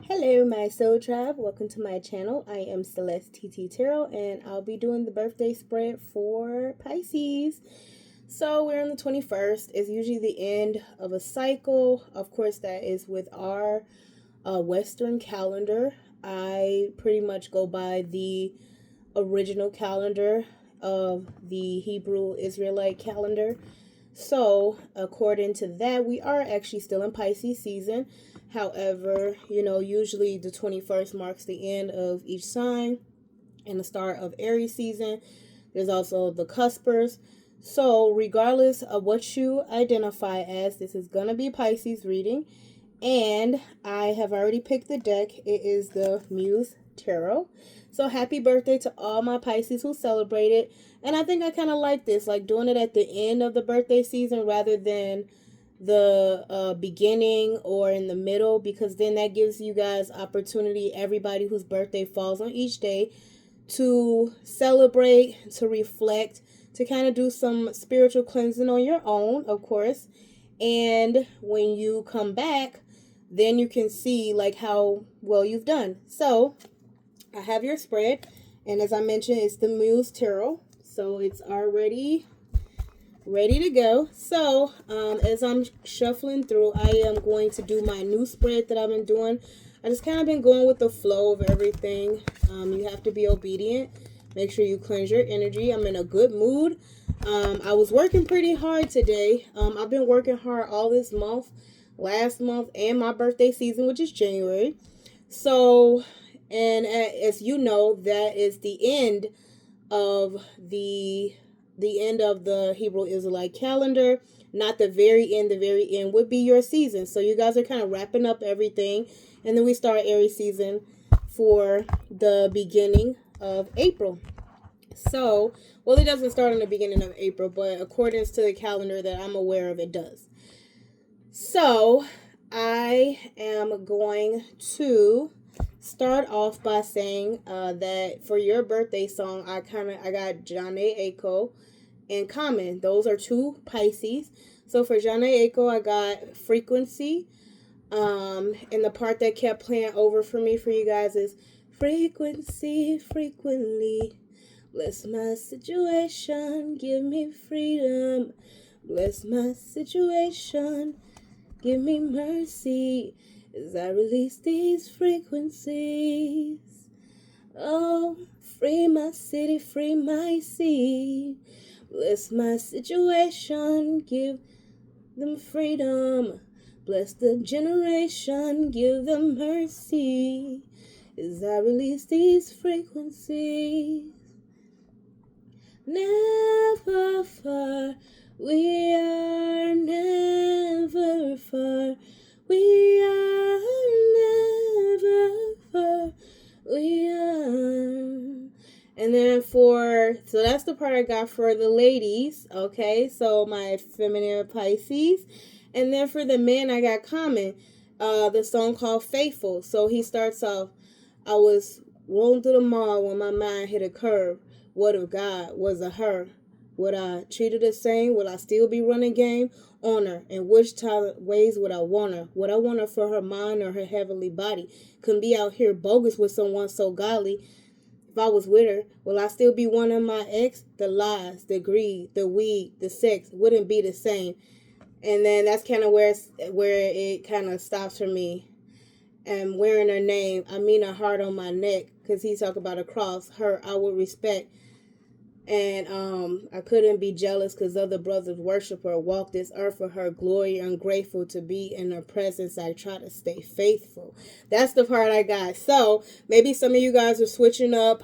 Hello, my soul tribe. Welcome to my channel. I am Celeste TT Tarot, and I'll be doing the birthday spread for Pisces. So we're on the 21st. It's usually the end of a cycle. Of course, that is with our Western calendar. I pretty much go by the original calendar of the Hebrew Israelite calendar. So, according to that, we are actually still in Pisces season. However, usually the 21st marks the end of each sign and the start of Aries season. There's also the cuspers. So, regardless of what you identify as, this is going to be Pisces reading. And I have already picked the deck. It is the Muse Tarot. So happy birthday to all my Pisces who celebrated. And I think I kind of like this, like doing it at the end of the birthday season rather than the beginning or in the middle, because then that gives you guys opportunity, everybody whose birthday falls on each day, to celebrate, to reflect, to kind of do some spiritual cleansing on your own, of course. And when you come back, then you can see like how well you've done. So I have your spread, and as I mentioned, it's the Muse Tarot, so it's already ready to go. So as I'm shuffling through, I am going to do my new spread that I've been doing. I just kind of been going with the flow of everything. You have to be obedient. Make sure you cleanse your energy. I'm in a good mood. I was working pretty hard today. I've been working hard all this month, last month, and my birthday season, which is January. So, and as you know, that is the end of the end of the Hebrew Israelite calendar. Not the very end. The very end would be your season. So you guys are kind of wrapping up everything, and then we start Aries season for the beginning of April. So, well, it doesn't start in the beginning of April, but according to the calendar that I'm aware of, it does. So, I am going to start off by saying that for your birthday song, I got Janae Aiko and Common. Those are two Pisces. So for Janae Aiko, I got Frequency. And the part that kept playing over for me for you guys is frequency, frequently. Bless my situation, give me freedom. Bless my situation, give me mercy as I release these frequencies. Oh, free my city, free my sea. Bless my situation, give them freedom. Bless the generation, give them mercy as I release these frequencies. Never far, we are never far. We are never far. We are. And then so that's the part I got for the ladies. Okay, so my feminine Pisces. And then for the men, I got Common, the song called Faithful. So he starts off, I was rolling through the mall when my mind hit a curve. What if God was a her? Would I treat her the same? Would I still be running game on her? In which ways would I want her? Would I want her for her mind or her heavenly body? Couldn't be out here bogus with someone so godly. If I was with her, will I still be one of my ex? The lies, the greed, the weed, the sex wouldn't be the same. And then that's kind of where it kind of stops for me. And wearing her name, I mean her heart on my neck, because he talk about a cross. Her I would respect. And I couldn't be jealous because other brothers worship her, walk this earth for her glory. Ungrateful to be in her presence. I try to stay faithful. That's the part I got. So maybe some of you guys are switching up,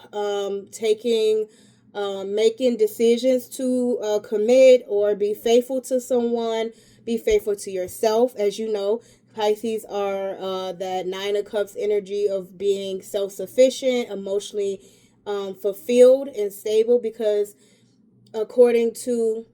making decisions to commit or be faithful to someone. Be faithful to yourself. As you know, Pisces are that Nine of Cups energy of being self-sufficient, emotionally fulfilled and stable, because according to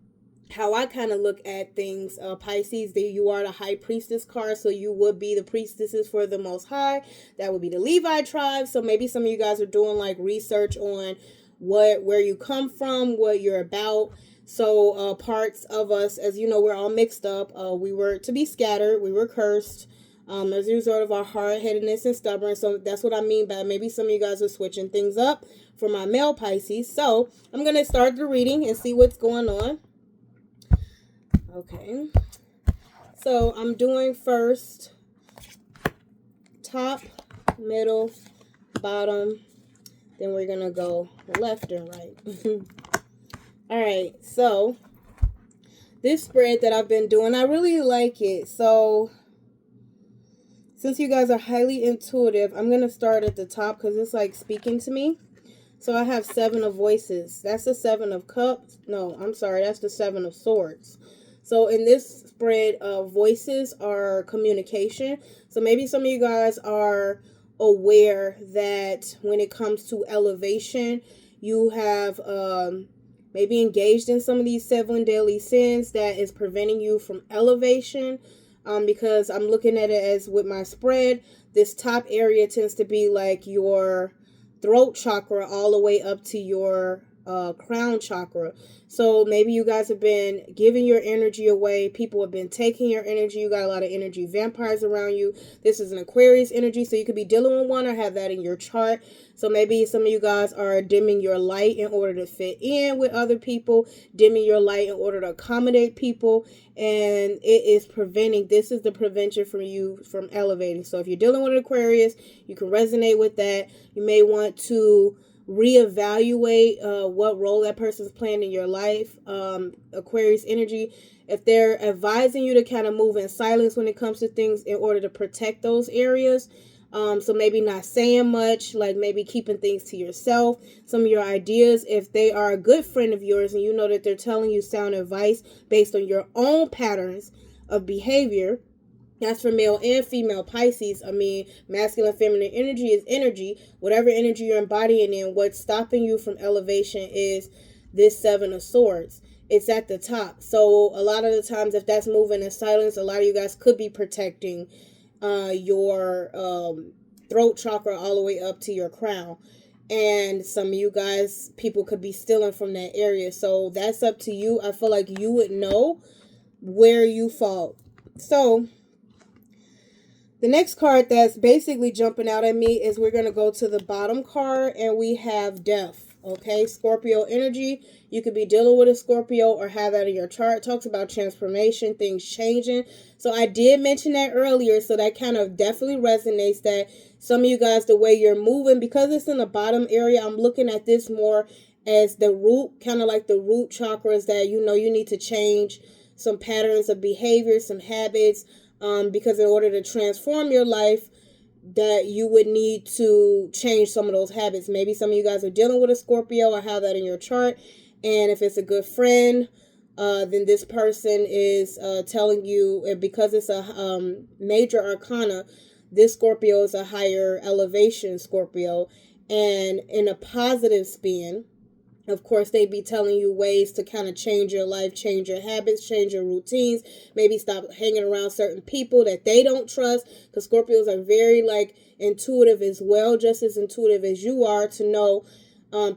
how I kind of look at things, Pisces, you are the high priestess card, so you would be the priestesses for the Most High. That would be the Levi tribe. So maybe some of you guys are doing like research on where you come from, what you're about. So parts of us, as you know, we're all mixed up. We were to be scattered. We were cursed. as a result of our hard-headedness and stubborn. So that's what I mean by maybe some of you guys are switching things up for my male Pisces. So I'm going to start the reading and see what's going on. Okay. So I'm doing first top, middle, bottom. Then we're going to go left and right. All right. So this spread that I've been doing, I really like it. So since you guys are highly intuitive, I'm going to start at the top because it's like speaking to me. So I have 7 of voices. That's the 7 of cups. No, I'm sorry. That's the 7 of swords. So in this spread, voices are communication. So maybe some of you guys are aware that when it comes to elevation, you have maybe engaged in some of these 7 deadly sins that is preventing you from elevation. Because I'm looking at it as with my spread, this top area tends to be like your throat chakra all the way up to your crown chakra. So maybe you guys have been giving your energy away. People have been taking your energy. You got a lot of energy vampires around you. This is an Aquarius energy, so you could be dealing with one or have that in your chart. So maybe some of you guys are dimming your light in order to fit in with other people, dimming your light in order to accommodate people, and it is preventing, this is the prevention from you from elevating. So if you're dealing with an Aquarius, you can resonate with that. You may want to reevaluate what role that person's playing in your life. Aquarius energy, if they're advising you to kind of move in silence when it comes to things in order to protect those areas, so maybe not saying much, like maybe keeping things to yourself, some of your ideas. If they are a good friend of yours and you know that they're telling you sound advice based on your own patterns of behavior, that's for male and female Pisces. I mean, masculine, feminine energy is energy. Whatever energy you're embodying in, what's stopping you from elevation is this 7 of swords. It's at the top. So a lot of the times, if that's moving in silence, a lot of you guys could be protecting your throat chakra all the way up to your crown. And some of you guys, people could be stealing from that area. So that's up to you. I feel like you would know where you fall. So the next card that's basically jumping out at me is we're going to go to the bottom card, and we have death. Okay, Scorpio energy. You could be dealing with a Scorpio or have that in your chart. It talks about transformation, things changing. So I did mention that earlier, so that kind of definitely resonates that some of you guys, the way you're moving, because it's in the bottom area, I'm looking at this more as the root, kind of like the root chakras that, you know, you need to change some patterns of behavior, some habits, because in order to transform your life, that you would need to change some of those habits. Maybe some of you guys are dealing with a Scorpio or have that in your chart. And if it's a good friend, then this person is telling you, because it's a major arcana, this Scorpio is a higher elevation Scorpio. And in a positive spin, of course, they'd be telling you ways to kind of change your life, change your habits, change your routines, maybe stop hanging around certain people that they don't trust, because Scorpios are very like intuitive as well, just as intuitive as you are, to know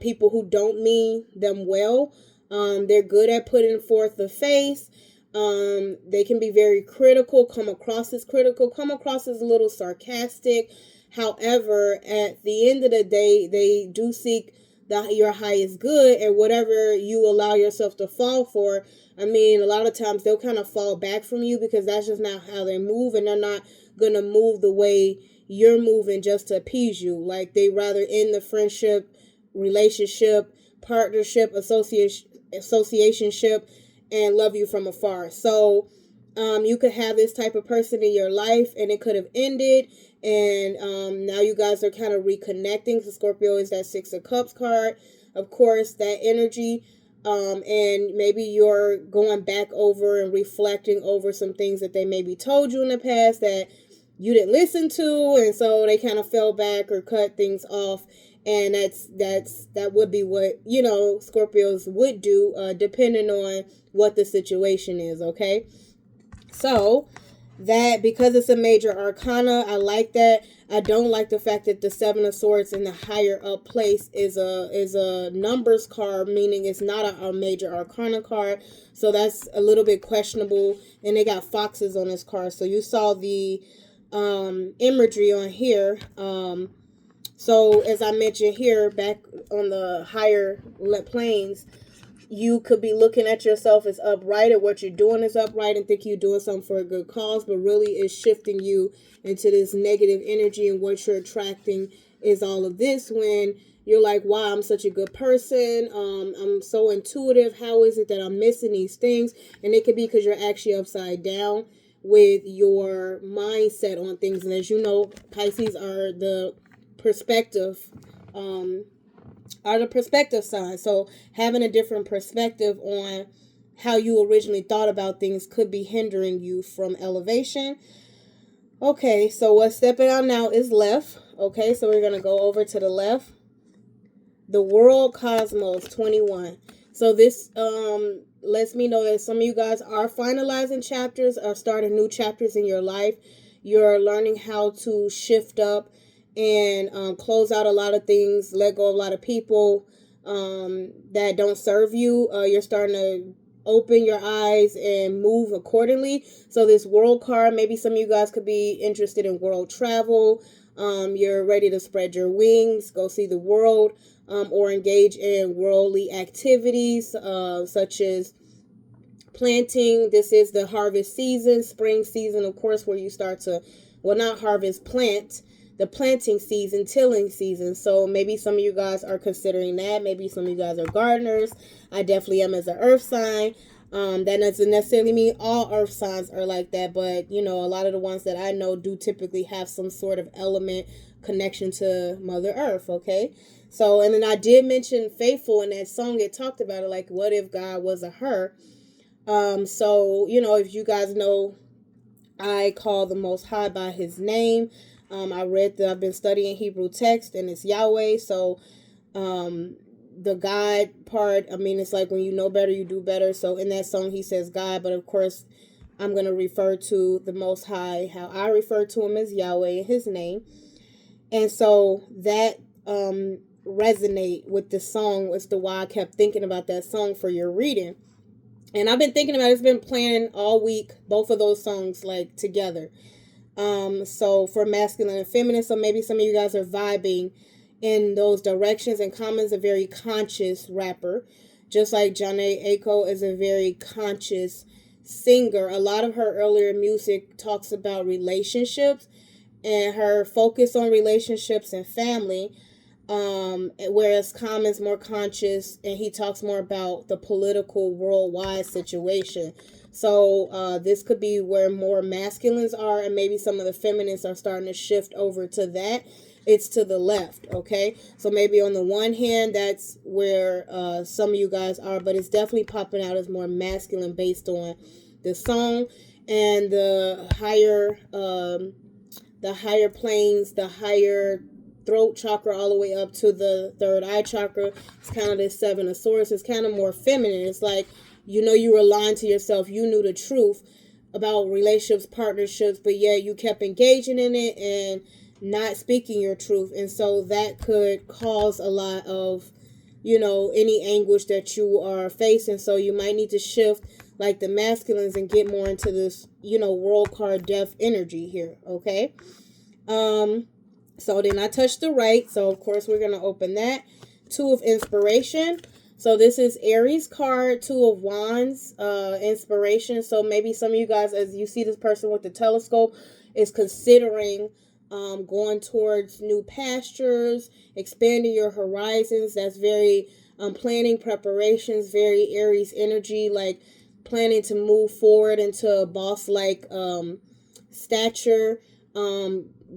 people who don't mean them well. They're good at putting forth the face. They can be very critical, come across as a little sarcastic. However, at the end of the day, they do seek your highest good, and whatever you allow yourself to fall for, I mean, a lot of times they'll kind of fall back from you because that's just not how they move, and they're not going to move the way you're moving just to appease you. Like, they rather end the friendship, relationship, partnership, associationship, and love you from afar. So you could have this type of person in your life, and it could have ended, and now you guys are kind of reconnecting. So Scorpio is that 6 of Cups card, of course, that energy, and maybe you're going back over and reflecting over some things that they maybe told you in the past that you didn't listen to, and so they kind of fell back or cut things off. And that would be what, you know, Scorpios would do, depending on what the situation is. Okay, so that, because it's a major arcana, I like that. I don't like the fact that the 7 of Swords in the higher up place is a numbers card, meaning it's not a major arcana card. So that's a little bit questionable. And they got foxes on this card. So you saw the imagery on here. So as I mentioned here, back on the higher planes, you could be looking at yourself as upright, or what you're doing is upright, and think you're doing something for a good cause, but really is shifting you into this negative energy. And what you're attracting is all of this, when you're like, wow, I'm such a good person, I'm so intuitive, how is it that I'm missing these things? And it could be because you're actually upside down with your mindset on things. And as you know, Pisces are the perspective sign. So having a different perspective on how you originally thought about things could be hindering you from elevation. Okay, so what's stepping out now is left. Okay, so we're going to go over to the left. The World Cosmos 21. So this lets me know that some of you guys are finalizing chapters or starting new chapters in your life. You're learning how to shift up and close out a lot of things, let go of a lot of people that don't serve you. You're starting to open your eyes and move accordingly. So this world card, maybe some of you guys could be interested in world travel. You're ready to spread your wings, go see the world, or engage in worldly activities such as planting. This is the harvest season, spring season, of course, where you start to, well, not harvest, plant. The planting season, tilling season. So maybe some of you guys are considering that. Maybe some of you guys are gardeners. I definitely am as an earth sign. That doesn't necessarily mean all earth signs are like that, but you know, a lot of the ones that I know do typically have some sort of element connection to Mother Earth. Okay, so, and then I did mention faithful in that song. It talked about it, like, what if God was a her? So, you know, if you guys know, I call the Most High by His name. I've been studying Hebrew text, and it's Yahweh. So, the God part, I mean, it's like when you know better, you do better. So in that song, he says God, but of course, I'm going to refer to the Most High, how I refer to him, as Yahweh, his name. And so that resonate with the song as to why I kept thinking about that song for your reading. And I've been thinking about it. It's been playing all week, both of those songs like together. So for masculine and feminine, so maybe some of you guys are vibing in those directions. And Common's a very conscious rapper, just like Janae Aiko is a very conscious singer. A lot of her earlier music talks about relationships and her focus on relationships and family. Whereas Common's more conscious and he talks more about the political worldwide situation. So this could be where more masculines are, and maybe some of the feminines are starting to shift over to that. It's to the left, okay? So maybe on the one hand, that's where some of you guys are, but it's definitely popping out as more masculine based on the song and the higher planes, the higher throat chakra, all the way up to the third eye chakra. It's kind of this Seven of Swords. It's kind of more feminine. It's like, you know, you were lying to yourself. You knew the truth about relationships, partnerships, but yet you kept engaging in it and not speaking your truth. And so that could cause a lot of, you know, any anguish that you are facing. So you might need to shift like the masculines and get more into this, you know, world card death energy here. Okay. So then I touched the right. So of course we're going to open that. Two of Inspiration. So this is Aries card, Two of Wands, inspiration. So maybe some of you guys, as you see this person with the telescope, is considering going towards new pastures, expanding your horizons. That's very planning, preparations, very Aries energy, like planning to move forward into a boss-like stature.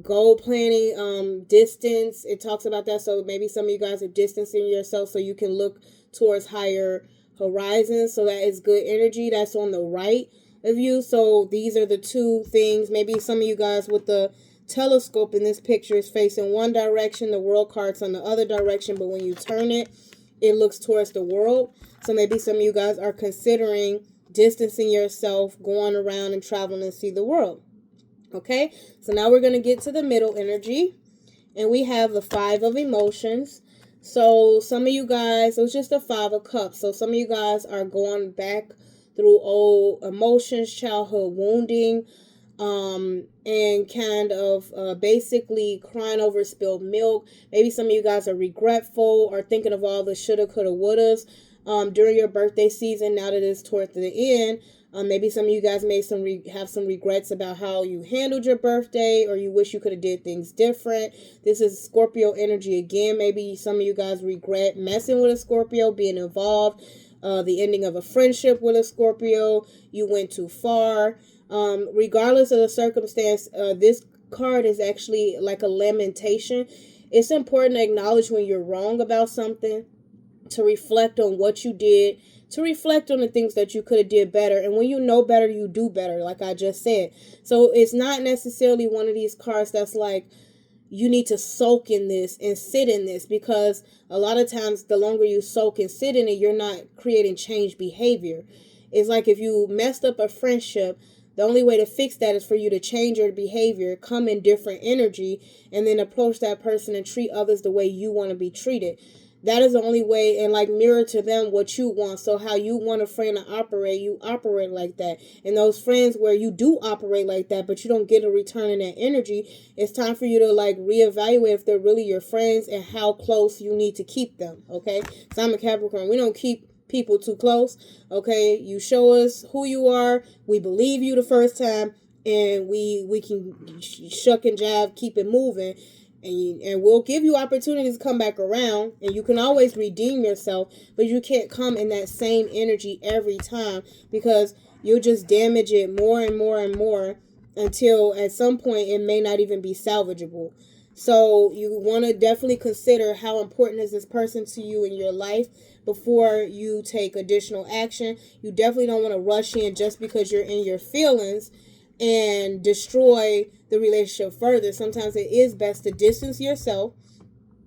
Goal planning, distance. It talks about that. So maybe some of you guys are distancing yourself so you can look towards higher horizons. So that is good energy. That's on the right of you. So these are the two things. Maybe some of you guys with the telescope in this picture is facing one direction, the world card's on the other direction, but when you turn it, it looks towards the world. So maybe some of you guys are considering distancing yourself, going around and traveling and see the world. Okay, so now we're going to get to the middle energy, and we have the Five of Emotions. So some of you guys, it was just a Five of Cups. So some of you guys are going back through old emotions, childhood wounding. and kind of basically crying over spilled milk. Maybe some of you guys are regretful or thinking of all the shoulda, coulda, wouldas during your birthday season. Now that it's toward the end, maybe some of you guys may have some regrets about how you handled your birthday, or you wish you could have did things different. This is Scorpio energy again. Maybe some of you guys regret messing with a Scorpio, being involved. The ending of a friendship with a Scorpio. You went too far. Regardless of the circumstance, this card is actually like a lamentation. It's important to acknowledge when you're wrong about something, to reflect on what you did, to reflect on the things that you could have did better. And when you know better, you do better, like I just said. So it's not necessarily one of these cards that's like, you need to soak in this and sit in this, because a lot of times the longer you soak and sit in it, you're not creating change behavior. It's like if you messed up a friendship, the only way to fix that is for you to change your behavior, come in different energy, and then approach that person and treat others the way you want to be treated. That is the only way, and like mirror to them what you want. So how you want a friend to operate, you operate like that. And those friends where you do operate like that, but you don't get a return in that energy, it's time for you to like reevaluate if they're really your friends and how close you need to keep them. Okay, so I'm a Capricorn. We don't keep people too close. Okay, you show us who you are, we believe you the first time, and we can shuck and jive, keep it moving. And we'll give you opportunities to come back around, and you can always redeem yourself, but you can't come in that same energy every time, because you'll just damage it more and more and more until at some point it may not even be salvageable. So you want to definitely consider how important is this person to you in your life before you take additional action. You definitely don't want to rush in just because you're in your feelings and destroy the relationship further. Sometimes it is best to distance yourself,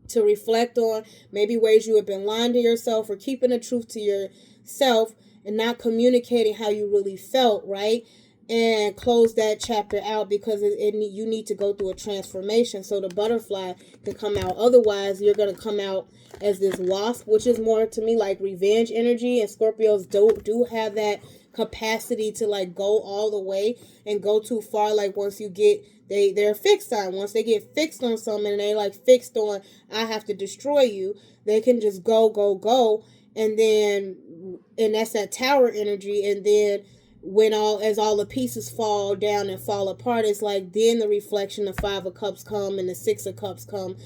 to reflect on maybe ways you have been lying to yourself or keeping the truth to yourself and not communicating how you really felt, right? And close that chapter out, because you need to go through a transformation so the butterfly can come out. Otherwise, you're going to come out as this wasp, which is more to me like revenge energy. And Scorpios do have that capacity to like go all the way and go too far. Like once you get they're fixed on, once they get fixed on something and they like fixed on, I have to destroy you, they can just go, and that's that tower energy. And then when all the pieces fall down and fall apart, it's like then the reflection, the 5 of Cups come and the 6 of Cups come,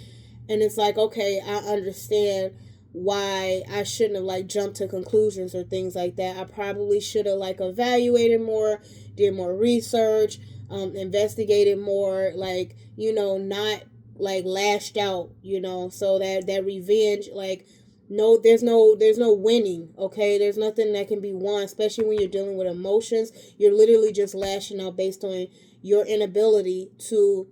and it's like, okay, I understand why I shouldn't have like jumped to conclusions or things like that. I probably should have like evaluated more, did more research, investigated more, like, not like lashed out, so that revenge, like, no, there's no winning. Okay, there's nothing that can be won, especially when you're dealing with emotions. You're literally just lashing out based on your inability to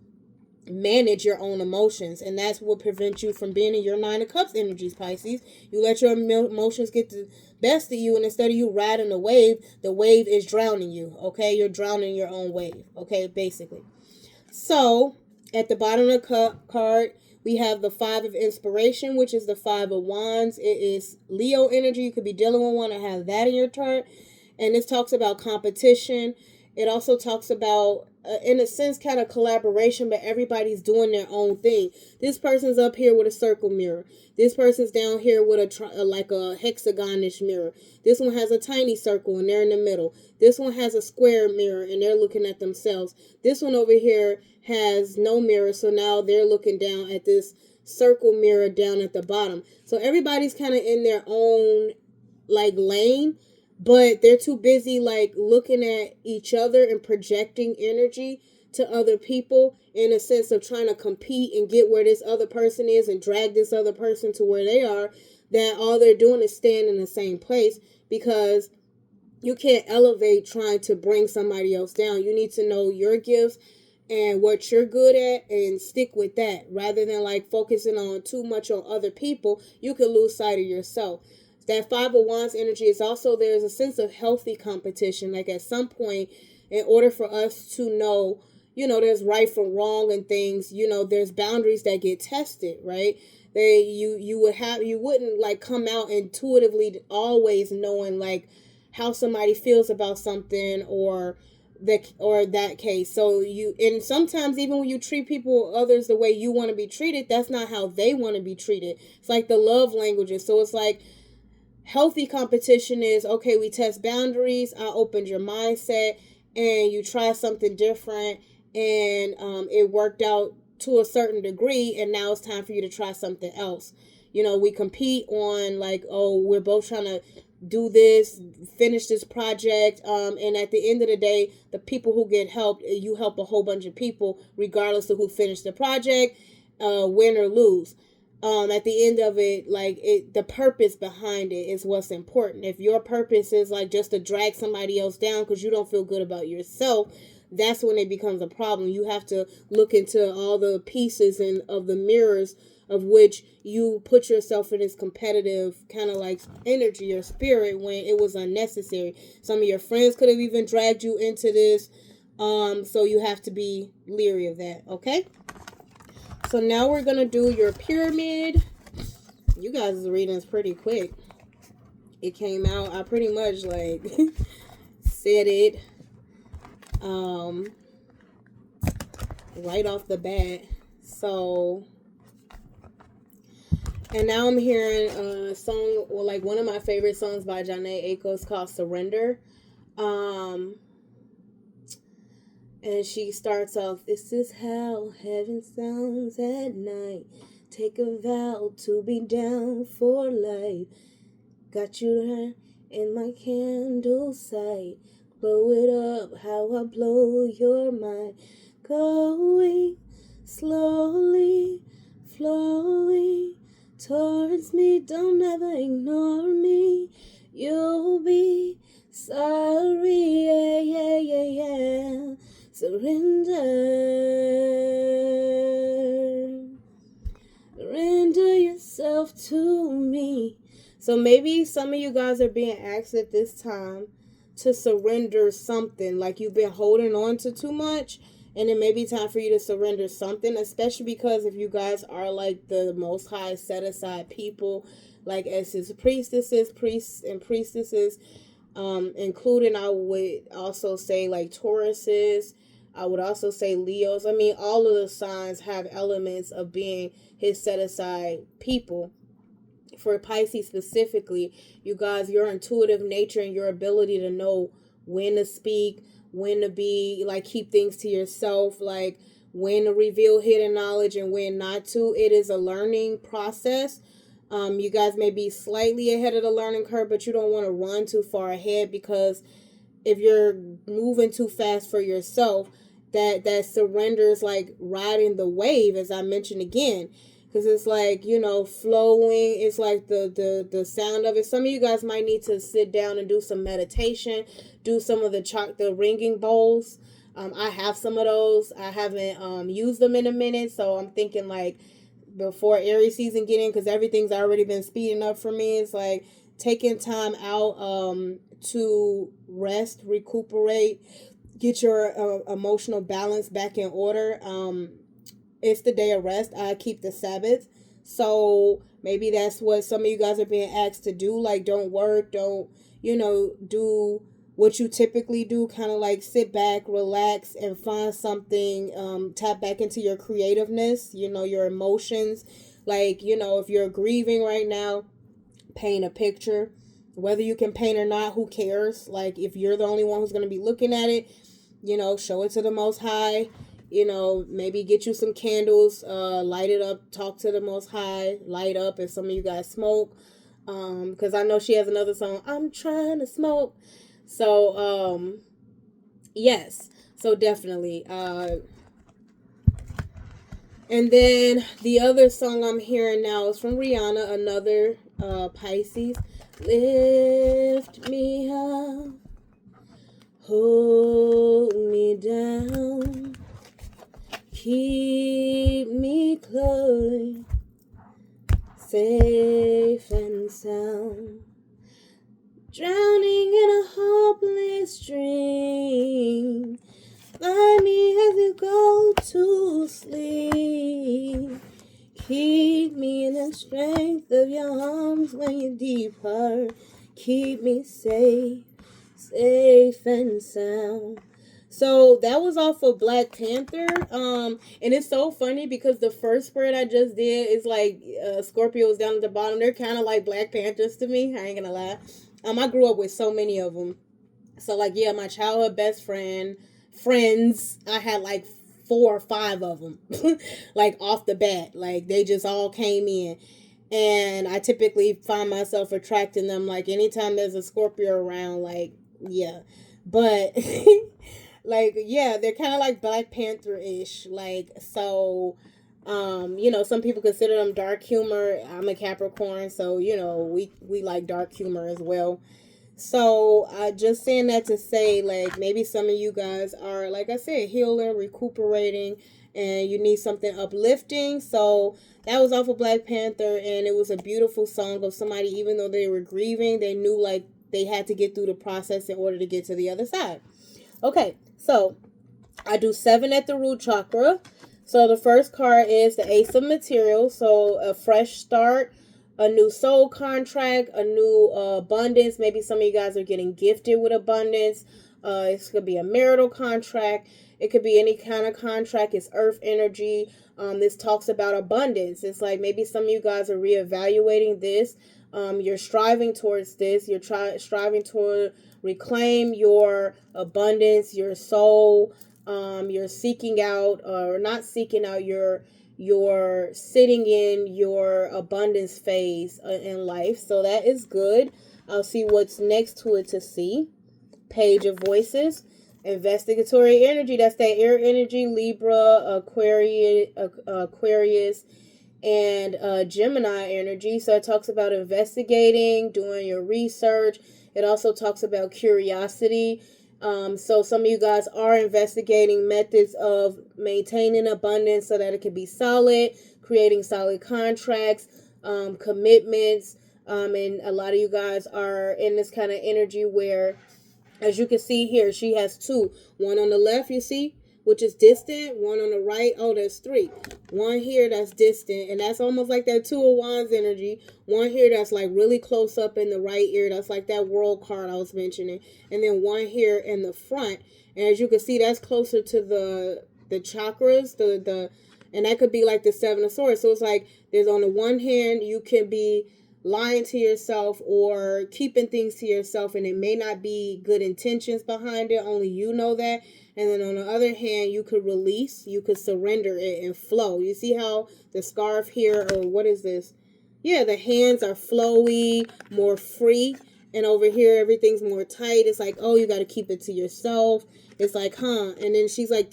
manage your own emotions, and that's what prevents you from being in your 9 of Cups energies, Pisces. You let your emotions get the best of you, and instead of you riding the wave is drowning you. Okay, you're drowning your own wave. Okay, basically. So at the bottom of the card, we have the 5 of Inspiration, which is the 5 of Wands. It is Leo energy. You could be dealing with one and have that in your chart. And this talks about competition. It also talks about, in a sense, kind of collaboration, but everybody's doing their own thing. This person's up here with a circle mirror. This person's down here with like a hexagonish mirror. This one has a tiny circle and they're in the middle. This one has a square mirror and they're looking at themselves. This one over here has no mirror, so now they're looking down at this circle mirror down at the bottom. So everybody's kind of in their own like lane, but they're too busy like looking at each other and projecting energy to other people in a sense of trying to compete and get where this other person is and drag this other person to where they are, that all they're doing is staying in the same place, because you can't elevate trying to bring somebody else down. You need to know your gifts and what you're good at and stick with that, rather than like focusing on too much on other people. You could lose sight of yourself. That 5 of Wands energy is also, there's a sense of healthy competition. Like at some point, in order for us to know, there's right from wrong and things, there's boundaries that get tested, right? You wouldn't like come out intuitively always knowing like how somebody feels about something, or that case. So and sometimes even when you treat people, others, the way you want to be treated, that's not how they want to be treated. It's like the love languages. So it's like healthy competition is, okay, we test boundaries, I opened your mindset, and you try something different, and it worked out to a certain degree, and now it's time for you to try something else. We compete on, like, oh, we're both trying to do this, finish this project, and at the end of the day, the people who get helped, you help a whole bunch of people regardless of who finished the project, win or lose. At the end of it, like, the purpose behind it is what's important. If your purpose is like just to drag somebody else down because you don't feel good about yourself, that's when it becomes a problem. You have to look into all the pieces and of the mirrors of which you put yourself in this competitive kind of like energy or spirit when it was unnecessary. Some of your friends could have even dragged you into this. So you have to be leery of that, okay? So now we're going to do your pyramid. You guys' reading is pretty quick. It came out, I pretty much like said it right off the bat. So, and now I'm hearing a song, or like one of my favorite songs by Janae Aiko, called Surrender. And she starts off, this is how heaven sounds at night. Take a vow to be down for life. Got you there in my candle sight. Blow it up, how I blow your mind. Going slowly, flowing towards me. Don't ever ignore me. You'll be sorry, yeah, yeah, yeah, yeah. Surrender. Surrender yourself to me. So maybe some of you guys are being asked at this time to surrender something. Like you've been holding on to too much. And it may be time for you to surrender something. Especially because if you guys are like the Most High set aside people. Like as his priestesses, priests and priestesses. Including, I would also say like Tauruses. I would also say Leos. I mean, all of the signs have elements of being his set aside people. For Pisces specifically, you guys, your intuitive nature and your ability to know when to speak, when to be, like, keep things to yourself, like when to reveal hidden knowledge and when not to. It is a learning process. You guys may be slightly ahead of the learning curve, but you don't want to run too far ahead, because if you're moving too fast for yourself, that surrenders like riding the wave, as I mentioned again, because it's like, flowing. It's like the sound of it. Some of you guys might need to sit down and do some meditation, do some of the ringing bowls. I have some of those. I haven't used them in a minute, so I'm thinking like before Aries season get in, because everything's already been speeding up for me. It's like taking time out to rest, recuperate, get your emotional balance back in order. It's the day of rest. I keep the Sabbath. So maybe that's what some of you guys are being asked to do. Like, don't work, don't, do what you typically do. Kind of like sit back, relax, and find something, tap back into your creativeness, your emotions. Like, if you're grieving right now, paint a picture. Whether you can paint or not, who cares? Like, if you're the only one who's going to be looking at it, show it to the Most High. Maybe get you some candles, light it up, talk to the Most High, light up. If some of you guys smoke, because I know she has another song, I'm trying to smoke. So, yes, so definitely. And then the other song I'm hearing now is from Rihanna, another Pisces. Lift me up, hold me down, keep me close, safe and sound, drowning in a hopeless dream. Find me as you go to sleep. Keep me in the strength of your arms when you depart. Keep me safe, safe and sound. So that was off of Black Panther. And it's so funny because the first spread I just did is like Scorpios down at the bottom. They're kind of like Black Panthers to me. I ain't gonna lie. I grew up with so many of them. So like, yeah, my childhood best friends, I had like 4 or 5 of them, like off the bat. Like they just all came in, and I typically find myself attracting them. Like anytime there's a Scorpio around, like yeah, but like yeah, they're kind of like Black Panther ish. Like so. Some people consider them dark humor. I'm a Capricorn, so we like dark humor as well. So I just saying that to say, like, maybe some of you guys are, like I said, healing, recuperating, and you need something uplifting. So that was off of Black Panther, and it was a beautiful song of somebody, even though they were grieving, they knew like they had to get through the process in order to get to the other side. Okay, so I do 7 at the root chakra. So the first card is the Ace of Materials. So a fresh start, a new soul contract, a new abundance. Maybe some of you guys are getting gifted with abundance. It could be a marital contract. It could be any kind of contract. It's earth energy. This talks about abundance. It's like maybe some of you guys are reevaluating this. You're striving towards this. You're striving toward reclaim your abundance, your soul. You're seeking out or not seeking out, you're sitting in your abundance phase in life. So that is good. I'll see what's next to it to see. Page of Voices. Investigatory energy. That's that air energy. Libra, Aquarius, and Gemini energy. So it talks about investigating, doing your research. It also talks about curiosity. So some of you guys are investigating methods of maintaining abundance so that it can be solid, creating solid contracts, commitments. And a lot of you guys are in this kind of energy where, as you can see here, she has 2. One on the left, you see, which is distant. One on the right, oh, there's 3. One here that's distant, and that's almost like that 2 of Wands energy. One here that's like really close up in the right ear. That's like that world card I was mentioning. And then one here in the front. And as you can see, that's closer to the chakras, and that could be like the 7 of Swords. So it's like there's on the one hand, you can be lying to yourself or keeping things to yourself, and it may not be good intentions behind it, only you know that. And then on the other hand, you could release, you could surrender it and flow. You see how the scarf here, or what is this? Yeah, the hands are flowy, more free. And over here, everything's more tight. It's like, oh, you got to keep it to yourself. It's like, huh? And then she's like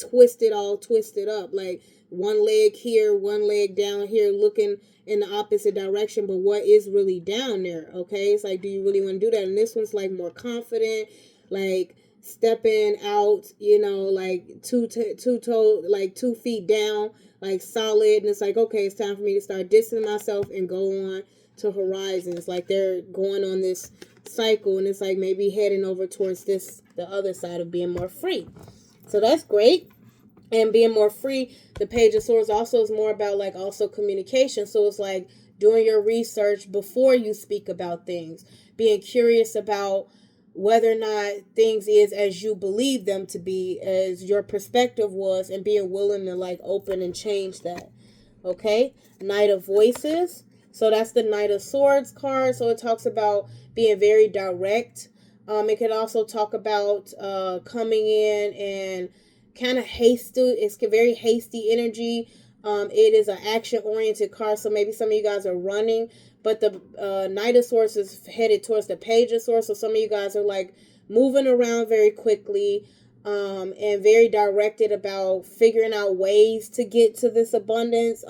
all twisted up. Like one leg here, one leg down here, looking in the opposite direction. But what is really down there? Okay. It's like, do you really want to do that? And this one's like more confident, like stepping out, like like 2 feet down, like solid. And it's like, okay, it's time for me to start distancing myself and go on to horizons. Like they're going on this cycle, and it's like maybe heading over towards the other side of being more free. So that's great. And being more free, the Page of Swords also is more about like also communication. So it's like doing your research before you speak about things, being curious about whether or not things is as you believe them to be, as your perspective was, and being willing to like open and change that. Okay, Knight of Voices. So that's the Knight of Swords card. So it talks about being very direct. It can also talk about coming in and kind of hasty. It's very hasty energy. It is an action-oriented card, so maybe some of you guys are running, but the Knight of Swords is headed towards the Page of Swords, so some of you guys are like moving around very quickly, and very directed about figuring out ways to get to this abundance,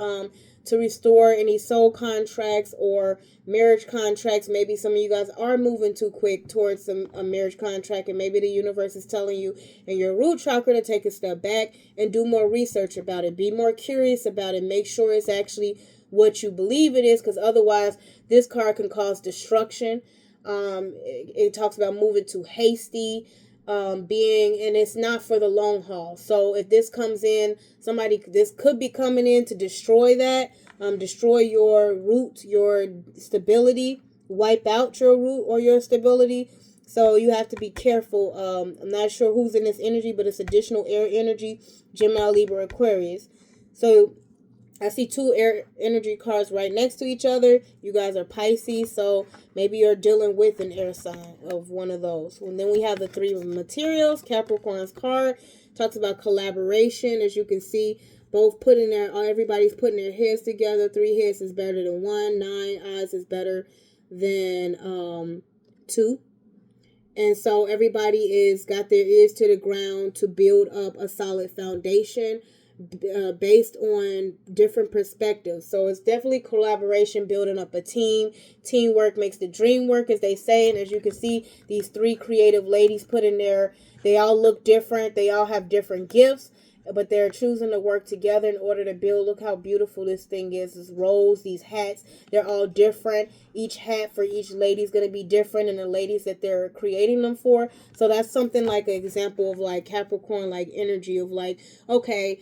to restore any soul contracts or marriage contracts. Maybe some of you guys are moving too quick towards a marriage contract, and maybe the universe is telling you in your root chakra to take a step back and do more research about it. Be more curious about it. Make sure it's actually what you believe it is, because otherwise this card can cause destruction. It talks about moving too hasty, and it's not for the long haul. So if this comes in, this could be coming in to destroy that, destroy your root, your stability, wipe out your root or your stability. So you have to be careful. I'm not sure who's in this energy, but it's additional air energy, Gemini, Libra, Aquarius. So I see two air energy cards right next to each other. You guys are Pisces, so maybe you're dealing with an air sign of one of those. And then we have the three of materials. Capricorn's card talks about collaboration. As you can see, both putting their, everybody's putting their heads together. 3 heads is better than 1. 9 eyes is better than 2. And so everybody is got their ears to the ground to build up a solid foundation based on different perspectives. So it's definitely collaboration, building up a team. Teamwork makes the dream work, as they say. And as you can see, these 3 creative ladies put in there, they all look different. They all have different gifts, but they're choosing to work together in order to build. Look how beautiful this thing is. This roles, these hats, they're all different. Each hat for each lady is going to be different, and the ladies that they're creating them for. So that's something like an example of like Capricorn like energy of like, okay,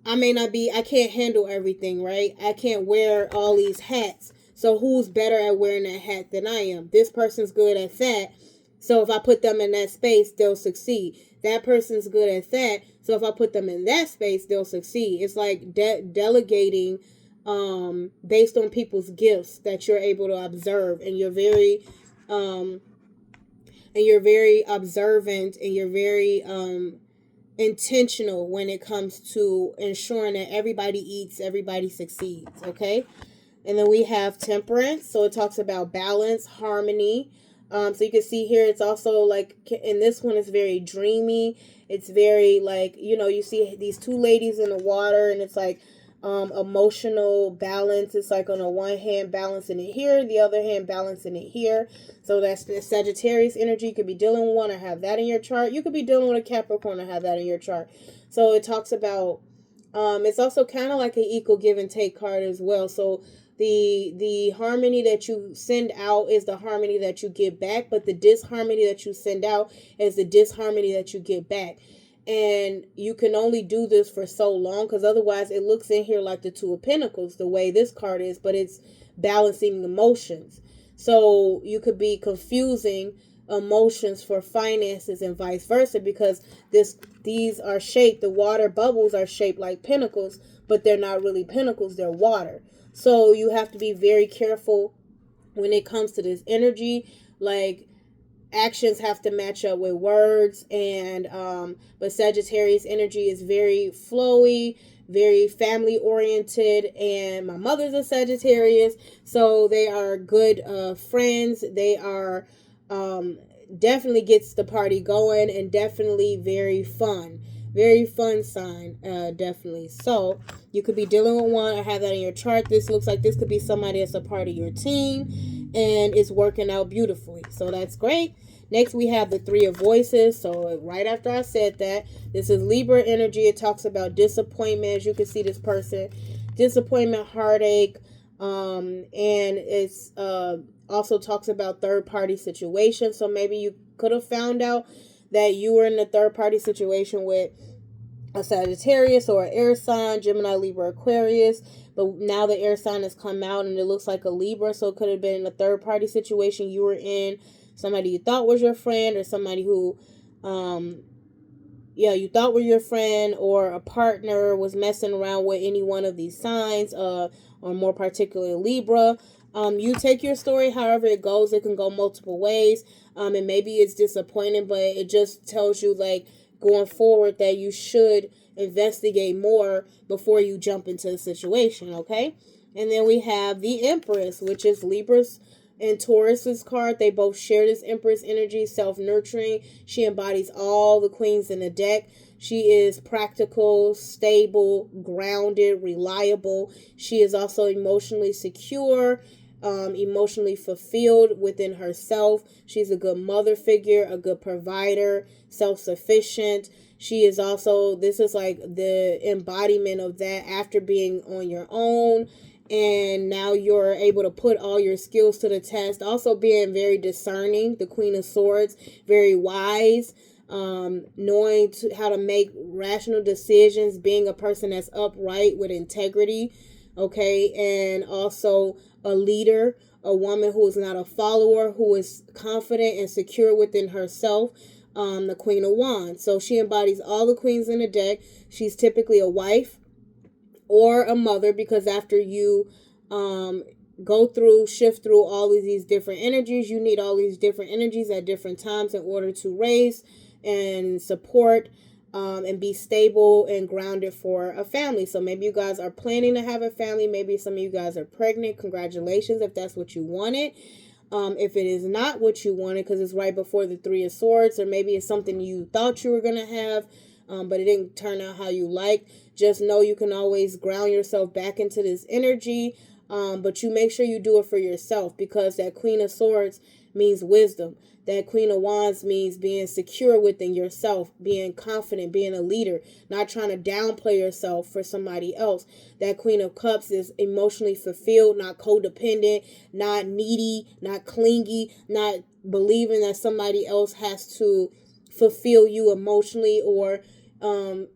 I can't handle everything, right? I can't wear all these hats. So who's better at wearing that hat than I am? This person's good at that. So if I put them in that space, they'll succeed. That person's good at that. So if I put them in that space, they'll succeed. It's like delegating based on people's gifts that you're able to observe, and you're very observant, and you're very intentional when it comes to ensuring that everybody eats, everybody succeeds, okay? And then we have temperance, so it talks about balance, harmony. So you can see here, it's also like, in this one, it's very dreamy. It's very like, you see these 2 ladies in the water, and it's like emotional balance. It's like on the one hand balancing it here, the other hand balancing it here. So that's the Sagittarius energy. You could be dealing with one or have that in your chart. You could be dealing with a Capricorn or have that in your chart. So it talks about it's also kind of like an equal give and take card as well. So the harmony that you send out is the harmony that you get back, but the disharmony that you send out is the disharmony that you get back. And you can only do this for so long, because otherwise it looks in here like the 2 of Pentacles, the way this card is, but it's balancing emotions. So you could be confusing emotions for finances and vice versa, because these are shaped, the water bubbles are shaped like pentacles, but they're not really pentacles, they're water. So you have to be very careful when it comes to this energy. Like, actions have to match up with words, and but Sagittarius energy is very flowy, very family oriented, and my mother's a Sagittarius, so they are good friends. They are definitely gets the party going, and definitely very fun sign, definitely. So you could be dealing with one or have that in your chart. This looks like this could be somebody that's a part of your team, and it's working out beautifully, so that's great. Next, we have the 3 of Voices. So right after I said that, this is Libra energy. It talks about disappointment. As you can see, this person, disappointment, heartache, and it's also talks about third-party situations. So maybe you could have found out that you were in a third-party situation with a Sagittarius or an air sign, Gemini, Libra, Aquarius. But now the air sign has come out, and it looks like a Libra. So it could have been a third-party situation you were in. Somebody you thought was your friend, or somebody who, you thought were your friend, or a partner was messing around with any one of these signs, or more particularly Libra. You take your story however it goes. It can go multiple ways, and maybe it's disappointing, but it just tells you, like, going forward, that you should investigate more before you jump into the situation, okay? And then we have the Empress, which is Libra's and Taurus's card. They both share this Empress energy, self-nurturing. She embodies all the queens in the deck. She is practical, stable, grounded, reliable. She is also emotionally secure, emotionally fulfilled within herself. She's a good mother figure, a good provider, self-sufficient. She is also, this is like the embodiment of that after being on your own, and now you're able to put all your skills to the test. Also being very discerning, the Queen of Swords, very wise, knowing how to make rational decisions, being a person that's upright with integrity, okay, and also a leader, a woman who is not a follower, who is confident and secure within herself. The Queen of Wands. So she embodies all the queens in the deck. She's typically a wife or a mother, because after you shift through all of these different energies, you need all these different energies at different times in order to raise and support and be stable and grounded for a family. So maybe you guys are planning to have a family. Maybe some of you guys are pregnant. Congratulations if that's what you wanted. If it is not what you wanted, because it's right before the Three of Swords, or maybe it's something you thought you were going to have, but it didn't turn out how you liked, just know you can always ground yourself back into this energy. But you make sure you do it for yourself, because that Queen of Swords means wisdom. That Queen of Wands means being secure within yourself, being confident, being a leader, not trying to downplay yourself for somebody else. That Queen of Cups is emotionally fulfilled, not codependent, not needy, not clingy, not believing that somebody else has to fulfill you emotionally, or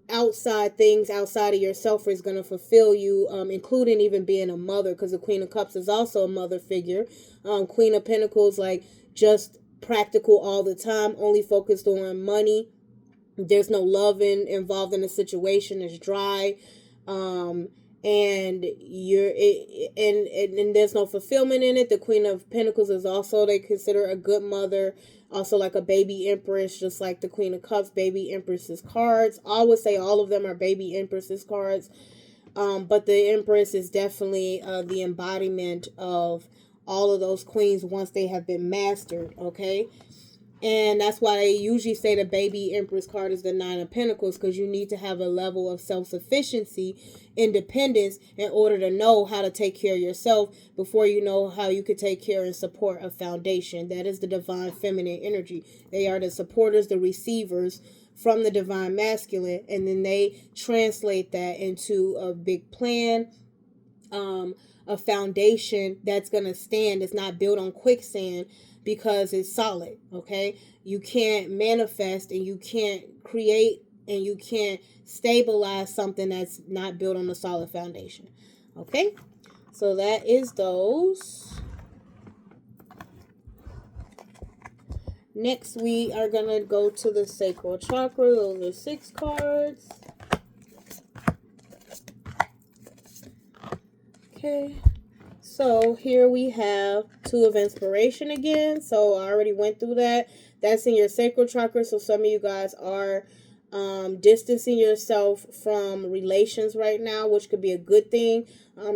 outside things outside of yourself is going to fulfill you, including even being a mother, because the Queen of Cups is also a mother figure. Queen of Pentacles, like, just practical all the time, only focused on money. There's no love involved in the situation. It's dry. And and there's no fulfillment in it. The Queen of Pentacles is also, they consider a good mother, also like a baby empress, just like the Queen of Cups, baby empresses cards. I would say all of them are baby empresses cards. But the Empress is definitely the embodiment of all of those queens once they have been mastered, okay? And that's why they usually say the baby Empress card is the Nine of Pentacles, because you need to have a level of self-sufficiency, independence, in order to know how to take care of yourself before you know how you could take care and support a foundation. That is the divine feminine energy. They are the supporters, the receivers from the divine masculine, and then they translate that into a big plan, a foundation that's going to stand. It's not built on quicksand, because it's solid, okay? You can't manifest and you can't create and you can't stabilize something that's not built on a solid foundation, okay? So that is those. Next, we are going to go to the sacral chakra. Those are 6 cards. Okay. So here we have 2 of inspiration again. So I already went through that. That's in your sacral chakra. So some of you guys are distancing yourself from relations right now, which could be a good thing,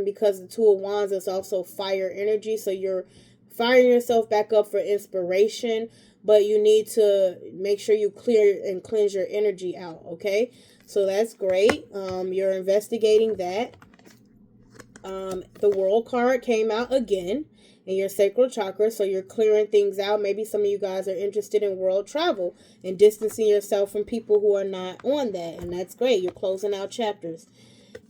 because the 2 of Wands is also fire energy. So you're firing yourself back up for inspiration, but you need to make sure you clear and cleanse your energy out, okay? So that's great. You're investigating that. The World card came out again in your sacral chakra, so you're clearing things out. Maybe some of you guys are interested in world travel and distancing yourself from people who are not on that, and that's great. You're closing out chapters.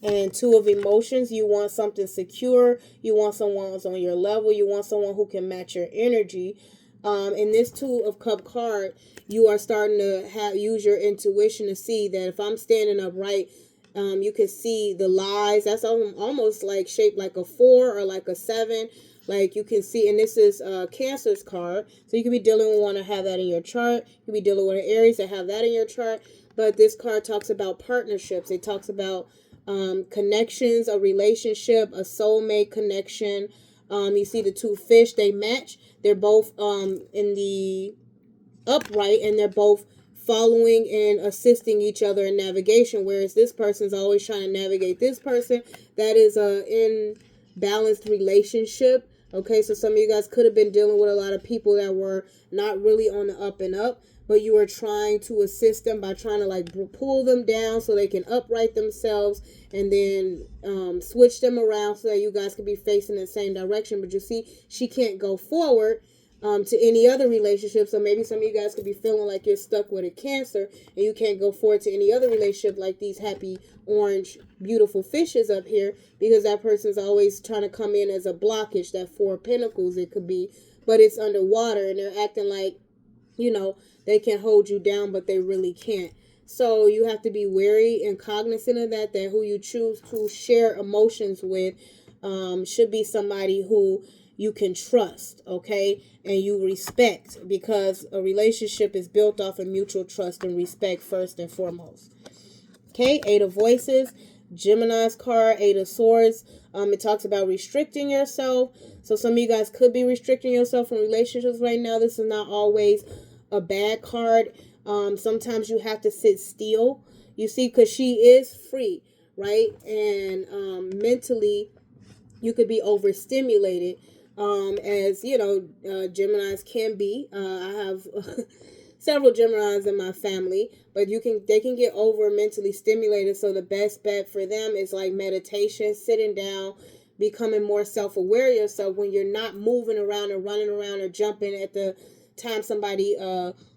And 2 of emotions, you want something secure. You want someone who's on your level. You want someone who can match your energy. In this 2 of cup card, you are starting to use your intuition to see that if I'm standing upright, you can see the lies. That's almost like shaped like a 4 or like a 7. Like you can see, and this is Cancer's card. So you could be dealing with one to have that in your chart. You could be dealing with an Aries that have that in your chart. But this card talks about partnerships. It talks about connections, a relationship, a soulmate connection. You see the 2 fish, they match. They're both in the upright, and they're both following and assisting each other in navigation, whereas this person's always trying to navigate this person. That is a imbalanced relationship. Okay, so some of you guys could have been dealing with a lot of people that were not really on the up and up, but you were trying to assist them by trying to like pull them down so they can upright themselves, and then switch them around so that you guys could be facing the same direction. But you see, she can't go forward to any other relationship. So maybe some of you guys could be feeling like you're stuck with a Cancer and you can't go forward to any other relationship like these happy orange beautiful fishes up here, because that person's always trying to come in as a blockage. That 4 of Pentacles it could be, but it's underwater and they're acting like, you know, they can hold you down, but they really can't. So you have to be wary and cognizant of that, that who you choose to share emotions with should be somebody who you can trust, okay, and you respect, because a relationship is built off of mutual trust and respect first and foremost. Okay, Eight of Voices, Gemini's card, Eight of Swords. It talks about restricting yourself. So some of you guys could be restricting yourself from relationships right now. This is not always a bad card. Sometimes you have to sit still. You see, because she is free, right? And mentally, you could be overstimulated, as you know, Geminis can be. I have several Geminis in my family, but they can get over mentally stimulated. So the best bet for them is like meditation, sitting down, becoming more self-aware of yourself when you're not moving around and running around or jumping at the time somebody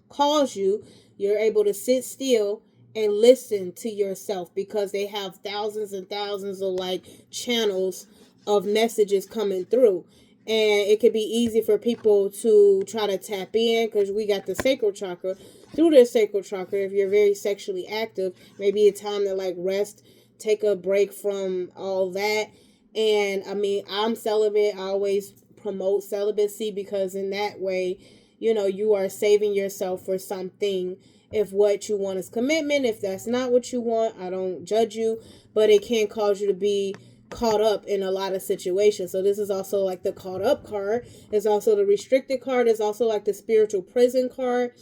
calls you. You're able to sit still and listen to yourself, because they have thousands and thousands of like channels of messages coming through. And it could be easy for people to try to tap in, because we got the sacral chakra. Through the sacral chakra, if you're very sexually active, maybe a time to like rest, take a break from all that. And I mean, I'm celibate. I always promote celibacy, because in that way, you know, you are saving yourself for something. If what you want is commitment, if that's not what you want, I don't judge you, but it can cause you to be caught up in a lot of situations. So this is also like the caught up card. It's also the restricted card. It's also like the spiritual prison card.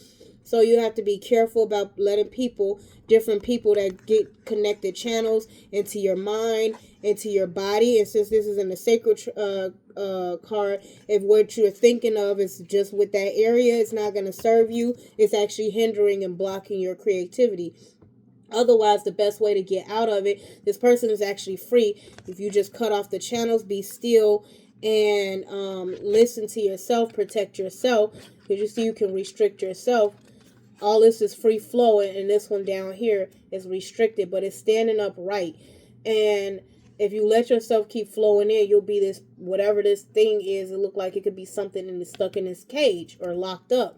So you have to be careful about letting different people that get connected channels into your mind, into your body. And since this is in the sacred card, if what you're thinking of is just with that area, it's not going to serve you. It's actually hindering and blocking your creativity. Otherwise, the best way to get out of it, this person is actually free. If you just cut off the channels, be still, and listen to yourself, protect yourself, because you see you can restrict yourself. All this is free flowing, and this one down here is restricted, but it's standing upright. And if you let yourself keep flowing in, you'll be this, whatever this thing is, it look like it could be something and it's stuck in this cage or locked up.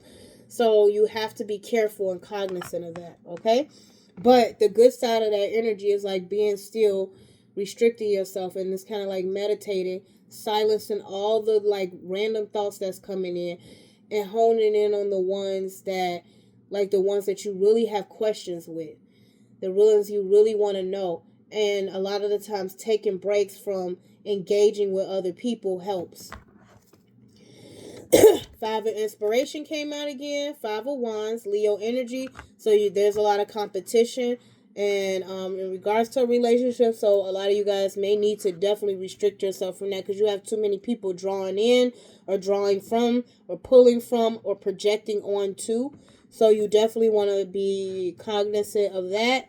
So you have to be careful and cognizant of that, okay? But the good side of that energy is like being still, restricting yourself, and it's kind of like meditating, silencing all the like random thoughts that's coming in, and honing in on the ones that, like the ones that you really have questions with, the ones you really want to know. And a lot of the times taking breaks from engaging with other people helps. Five of Inspiration came out again. Five of Wands, Leo energy. So there's a lot of competition. And in regards to a relationship, so a lot of you guys may need to definitely restrict yourself from that, because you have too many people drawing in or drawing from or pulling from or projecting onto. So you definitely want to be cognizant of that.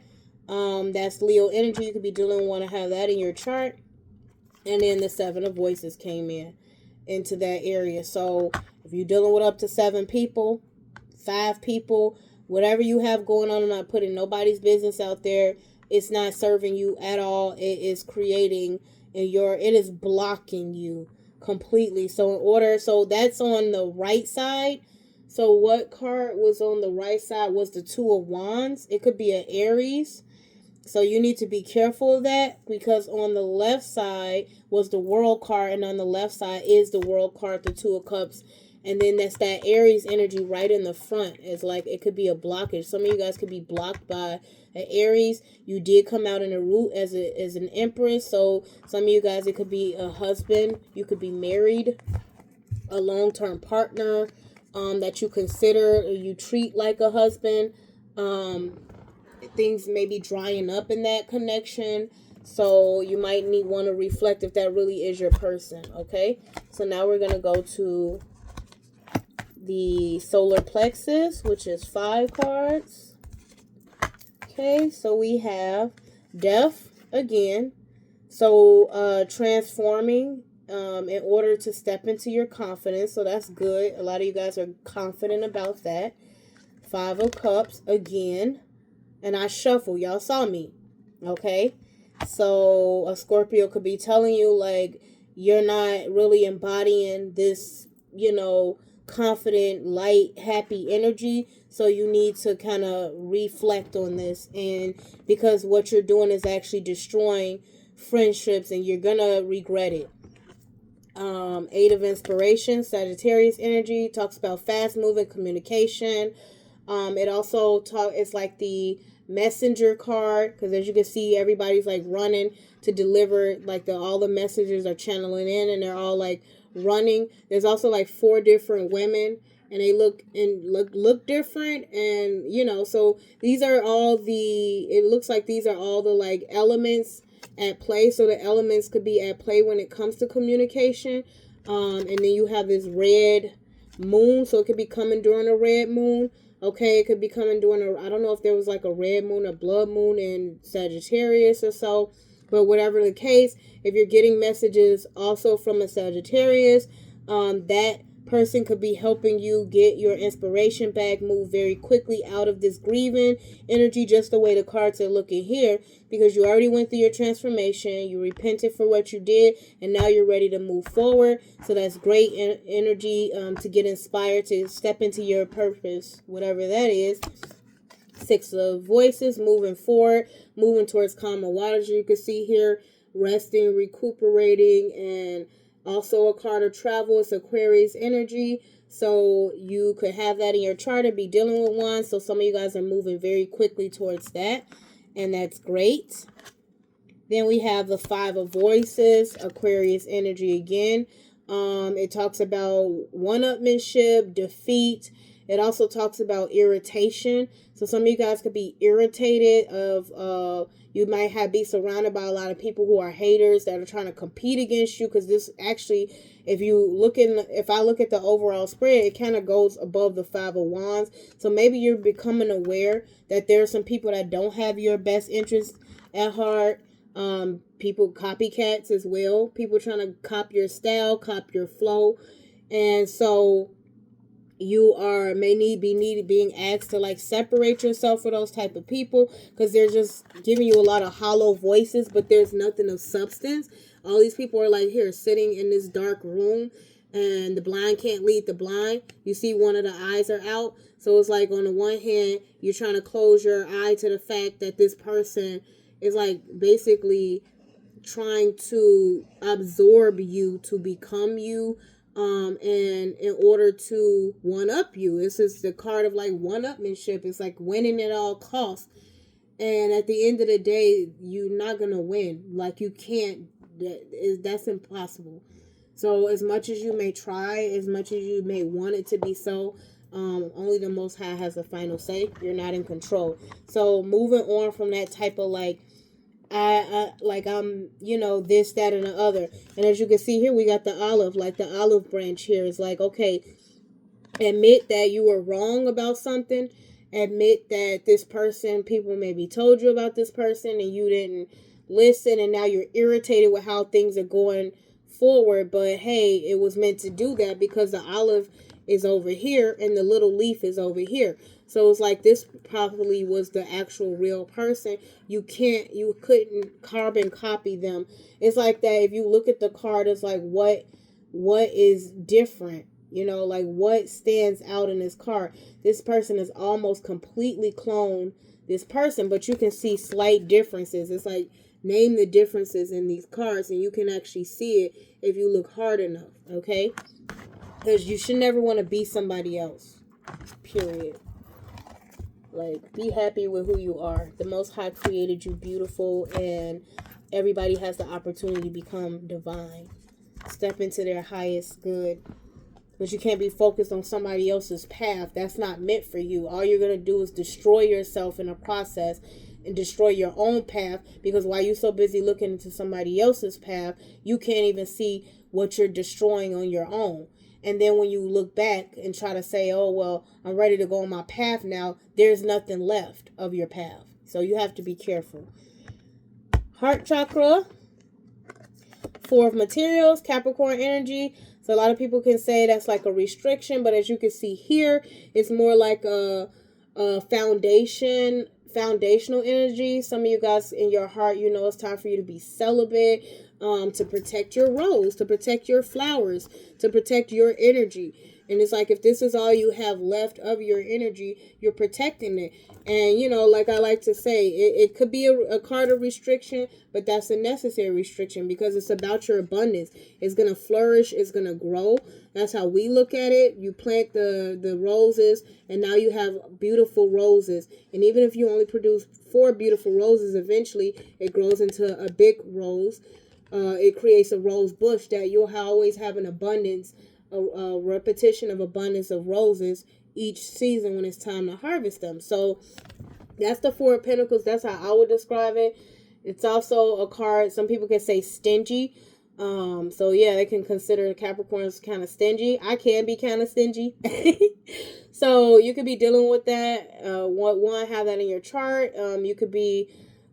That's Leo energy. You could be dealing, want to have that in your chart. And then the Seven of Voices came into that area. So if you're dealing with up to 7 people, 5 people, whatever you have going on, I'm not putting nobody's business out there. It's not serving you at all. It is creating it is blocking you completely. So that's on the right side. So what card was on the right side was the Two of Wands. It could be an Aries. So you need to be careful of that, because on the left side was the World card, and on the left side is the World card, the Two of Cups. And then that's that Aries energy right in the front. It's like it could be a blockage. Some of you guys could be blocked by an Aries. You did come out in a root as an Empress. So some of you guys, it could be a husband. You could be married, a long-term partner that you consider, or you treat like a husband. Things may be drying up in that connection. So you might want to reflect if that really is your person, okay? So now we're going to go to the solar plexus, which is 5 cards. Okay, so we have death again. So transforming in order to step into your confidence. So that's good. A lot of you guys are confident about that. 5 of Cups again. And I shuffle. Y'all saw me. Okay? So a Scorpio could be telling you, like, you're not really embodying this, confident, light, happy energy. So you need to kind of reflect on this, and because what you're doing is actually destroying friendships and you're gonna regret it. Eight of Inspiration, Sagittarius energy, talks about fast moving communication. It also it's like the messenger card, because as you can see, everybody's like running to deliver, like all the messages are channeling in and they're all like running. There's also like 4 different women, and they look different, and so these are all it looks like these are all the like elements at play. So the elements could be at play when it comes to communication. And then you have this red moon, so it could be coming during a red moon. Okay, it could be coming during I don't know if there was like a red moon, a blood moon in Sagittarius or so, but whatever the case, if you're getting messages also from a Sagittarius, that person could be helping you get your inspiration back, move very quickly out of this grieving energy, just the way the cards are looking here, because you already went through your transformation, you repented for what you did, and now you're ready to move forward. So that's great energy to get inspired to step into your purpose, whatever that is. 6 of Voices, moving forward, moving towards calmer waters. You can see here, resting, recuperating, and also a card of travel. It's Aquarius energy. So you could have that in your chart and be dealing with one. So some of you guys are moving very quickly towards that, and that's great. Then we have the 5 of Voices, Aquarius energy again. It talks about one-upmanship, defeat. It also talks about irritation. So some of you guys could be irritated of you might be surrounded by a lot of people who are haters that are trying to compete against you, because this actually, if I look at the overall spread, it kind of goes above the 5 of Wands. So maybe you're becoming aware that there are some people that don't have your best interest at heart. People, copycats as well, people trying to copy your style, copy your flow, and so you may be being asked to like separate yourself from those type of people, because they're just giving you a lot of hollow voices, but there's nothing of substance. All these people are like here sitting in this dark room, and the blind can't lead the blind. You see one of the eyes are out, so it's like on the one hand you're trying to close your eye to the fact that this person is like basically trying to absorb you to become you, and in order to one up you. This is the card of like one-upmanship. It's like winning at all costs, and at the end of the day you're not gonna win. Like you can't, that's impossible. So as much as you may try, as much as you may want it to be so, only the Most High has the final say. You're not in control. So moving on from that type of like I'm this, that, and the other. And as you can see here, we got the olive, like the olive branch here is like, okay, admit that you were wrong about something. Admit that this person, people maybe told you about this person and you didn't listen, and now you're irritated with how things are going forward. But hey, it was meant to do that, because the olive is over here and the little leaf is over here. So it's like this probably was the actual real person. You couldn't carbon copy them. It's like that. If you look at the card, it's like what is different, like what stands out in this card. This person is almost completely cloned this person, but you can see slight differences. It's like, name the differences in these cards, and you can actually see it if you look hard enough, okay? Because you should never want to be somebody else, period. Like, be happy with who you are. The Most High created you beautiful, and everybody has the opportunity to become divine. Step into their highest good. But you can't be focused on somebody else's path. That's not meant for you. All you're going to do is destroy yourself in the process and destroy your own path, because while you're so busy looking into somebody else's path, you can't even see what you're destroying on your own. And then when you look back and try to say, oh, well, I'm ready to go on my path now, there's nothing left of your path. So you have to be careful. Heart chakra, 4 of Materials, Capricorn energy. So a lot of people can say that's like a restriction, but as you can see here, it's more like a foundational energy. Some of you guys in your heart, it's time for you to be celibate, to protect your rose, to protect your flowers, to protect your energy. And it's like, if this is all you have left of your energy, you're protecting it. And, you know, like I like to say, it could be a card of restriction, but that's a necessary restriction because it's about your abundance. It's going to flourish. It's going to grow. That's how we look at it. You plant the roses, and now you have beautiful roses. And even if you only produce 4 beautiful roses, eventually it grows into a big rose. It creates a rose bush that you'll always have an abundance, a repetition of abundance of roses each season when it's time to harvest them. So that's the 4 of Pentacles. That's how I would describe it. It's also a card, some people can say stingy. So yeah, they can consider Capricorns kind of stingy. I can be kind of stingy. So you could be dealing with that. One, have that in your chart. You could be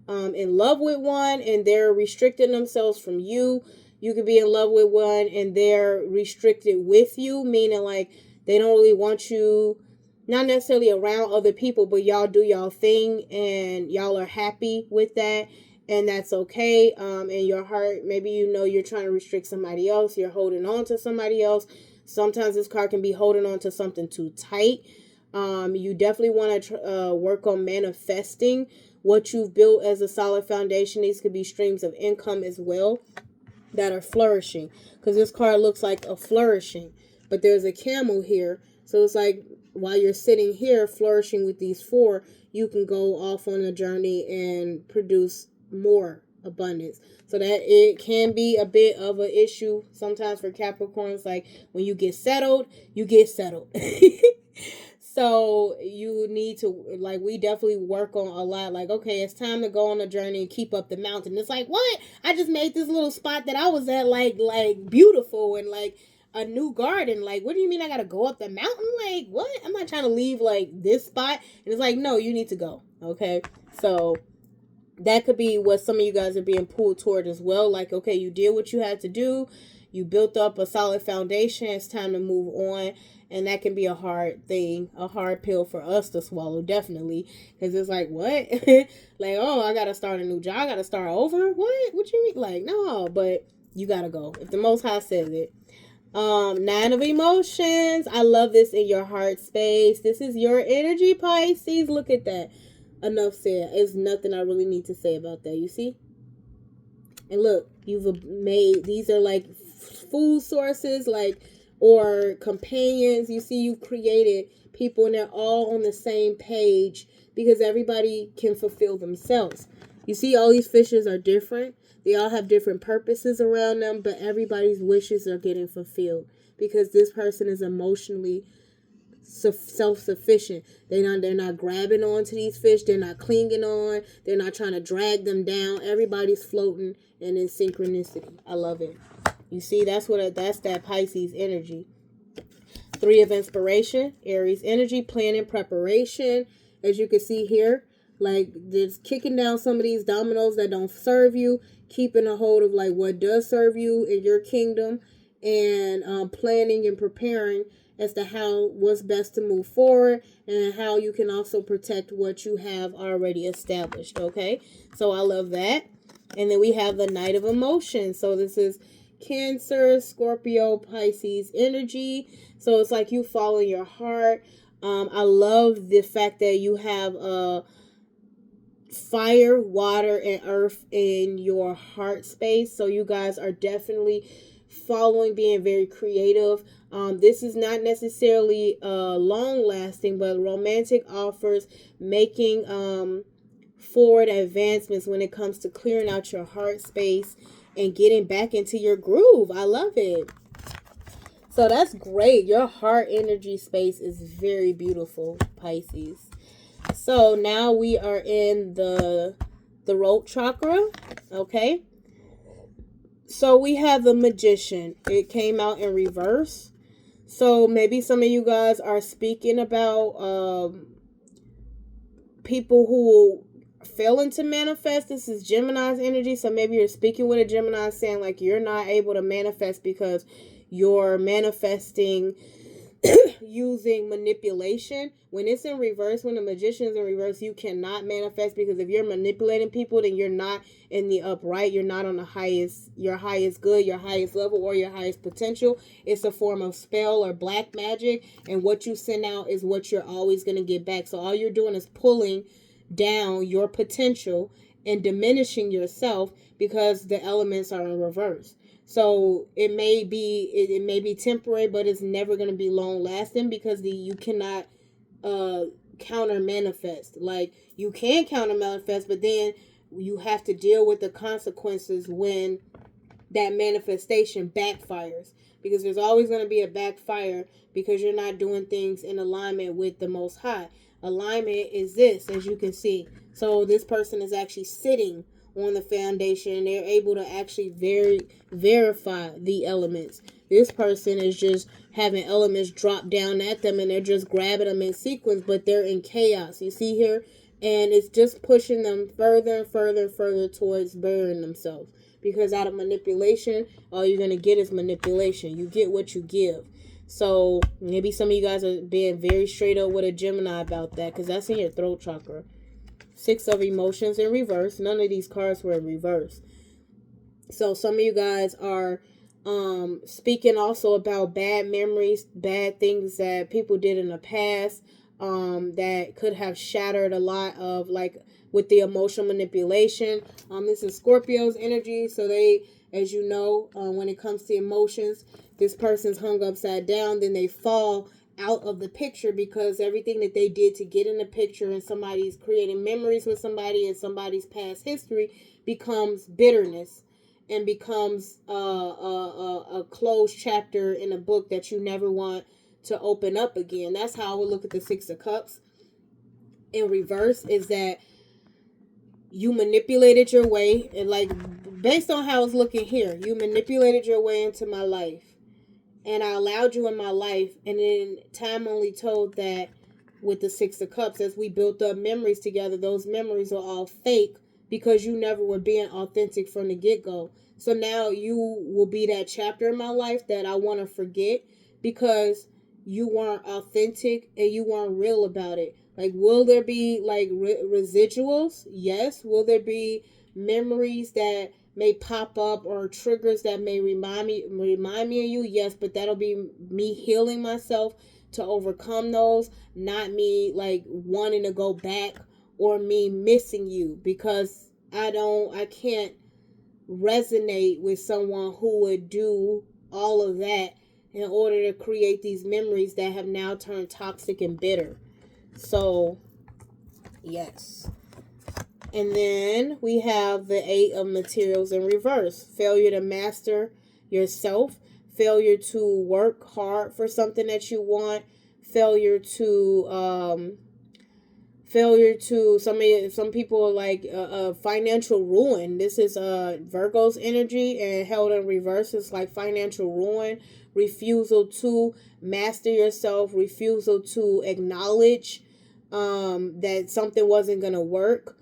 in love with one and they're restricting themselves from you. You could be in love with one and they're restricted with you, meaning like they don't really want you, not necessarily around other people, but y'all do y'all thing and y'all are happy with that. And that's okay. In your heart, maybe you know you're trying to restrict somebody else. You're holding on to somebody else. Sometimes this card can be holding on to something too tight. You definitely want to work on manifesting what you've built as a solid foundation. These could be streams of income as well that are flourishing, because this card looks like a flourishing, but there's a camel here. So it's like while you're sitting here flourishing with these 4, you can go off on a journey and produce more abundance. So that it can be a bit of an issue sometimes for Capricorns. Like when you get settled, you get settled. So you need to, like, we definitely work on a lot. Like, okay, it's time to go on a journey and keep up the mountain. It's like, what? I just made this little spot that I was at like beautiful and like a new garden. Like, what do you mean I gotta go up the mountain? Like, what? I'm not trying to leave like this spot. And it's like, no, you need to go. Okay. So that could be what some of you guys are being pulled toward as well. Like, okay, you did what you had to do. You built up a solid foundation. It's time to move on. And that can be a hard thing, a hard pill for us to swallow, definitely. Because it's like, what? Like, oh, I got to start a new job. I got to start over? What you mean? Like, no, but you got to go. If the Most High says it. 9 of emotions. I love this in your heart space. This is your energy, Pisces. Look at that. Enough said. There's nothing I really need to say about that. You see? And look, you've made, these are like food sources, like, or companions. You see, you've created people and they're all on the same page because everybody can fulfill themselves. You see, all these fishes are different. They all have different purposes around them, but everybody's wishes are getting fulfilled because this person is emotionally self-sufficient. They're not grabbing onto these fish. They're not clinging on. They're not trying to drag them down. Everybody's floating and in synchronicity. I love it. You see, that's that Pisces energy. 3 of inspiration, Aries energy, planning, preparation. As you can see here, like just kicking down some of these dominoes that don't serve you, keeping a hold of like what does serve you in your kingdom, and planning and preparing as to what's best to move forward and how you can also protect what you have already established. Okay, so I love that. And then we have the Knight of Emotions. So this is Cancer, Scorpio, Pisces energy. So it's like you follow your heart. I love the fact that you have fire, water, and earth in your heart space. So you guys are definitely following, being very creative. This is not necessarily long lasting, but romantic offers, making forward advancements when it comes to clearing out your heart space and getting back into your groove. I love it. So that's great. Your heart energy space is very beautiful, Pisces. So now we are in the root chakra. Okay. So we have the Magician. It came out in reverse. So maybe some of you guys are speaking about people who failing to manifest. This is Gemini's energy. So maybe you're speaking with a Gemini saying like you're not able to manifest because you're manifesting using manipulation. When it's in reverse, when the magician is in reverse, you cannot manifest, because if you're manipulating people, then you're not in the upright. You're not on the highest, your highest good, your highest level, or your highest potential. It's a form of spell or black magic, and what you send out is what you're always going to get back. So all you're doing is pulling down your potential and diminishing yourself, because the elements are in reverse. So it may be temporary, but it's never going to be long lasting, because you cannot counter manifest. Like, you can counter manifest, but then you have to deal with the consequences when that manifestation backfires, because there's always going to be a backfire, because you're not doing things in alignment with the Most High. Alignment is this, as you can see. So this person is actually sitting on the foundation, and they're able to actually verify the elements. This person is just having elements drop down at them, and they're just grabbing them in sequence, but they're in chaos. You see here? And it's just pushing them further and further and further towards burying themselves. Because out of manipulation, all you're going to get is manipulation. You get what you give. So maybe some of you guys are being very straight up with a Gemini about that, because that's in your throat chakra. 6 of emotions in reverse. None of these cards were in reverse. So some of you guys are speaking also about bad memories, bad things that people did in the past, that could have shattered a lot of, like, with the emotional manipulation. This is Scorpio's energy. So they, as you know, when it comes to emotions, this person's hung upside down, then they fall out of the picture, because everything that they did to get in the picture, and somebody's creating memories with somebody and somebody's past history, becomes bitterness, and becomes a closed chapter in a book that you never want to open up again. That's how I would look at the 6 of Cups in reverse, is that you manipulated your way, and, like, based on how it's looking here, you manipulated your way into my life, and I allowed you in my life, and then time only told that with the 6 of Cups, as we built up memories together, those memories are all fake, because you never were being authentic from the get-go. So now you will be that chapter in my life that I want to forget, because you weren't authentic and you weren't real about it. Like, will there be, like, residuals? Yes. Will there be memories that may pop up, or triggers that may remind me of you? Yes, but that'll be me healing myself to overcome those, not me, like, wanting to go back, or me missing you, because I can't resonate with someone who would do all of that in order to create these memories that have now turned toxic and bitter. So, yes. And then we have the 8 of materials in reverse. Failure to master yourself. Failure to work hard for something that you want. Failure to some people are like financial ruin. This is Virgo's energy, and held in reverse is like financial ruin. Refusal to master yourself. Refusal to acknowledge that something wasn't gonna work.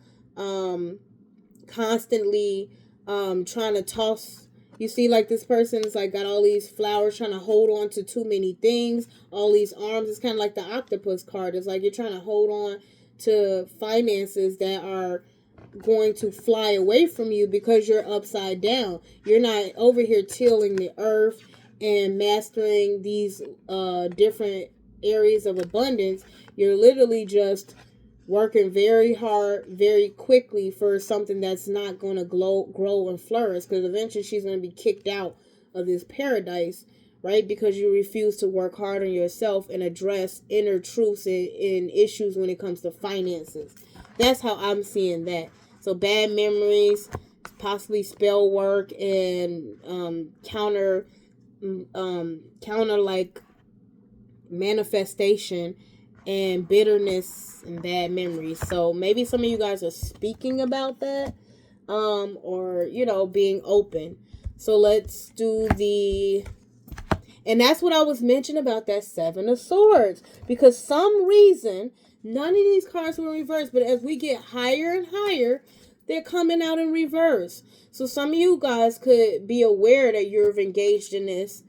Constantly trying to toss. You see, like, this person is like got all these flowers, trying to hold on to too many things, all these arms. It's kind of like the octopus card. It's like you're trying to hold on to finances that are going to fly away from you, because you're upside down. You're not over here tilling the earth and mastering these different areas of abundance. You're literally just working very hard, very quickly for something that's not going to grow and flourish, because eventually she's going to be kicked out of this paradise, right? Because you refuse to work hard on yourself and address inner truths and issues when it comes to finances. That's how I'm seeing that. So bad memories, possibly spell work, and counter like manifestation, and bitterness and bad memories. So maybe some of you guys are speaking about that, or, you know, being open. So let's do and that's what I was mentioning about that 7 of Swords, because some reason none of these cards were in reverse, but as we get higher and higher, they're coming out in reverse. So some of you guys could be aware that you're engaged in this,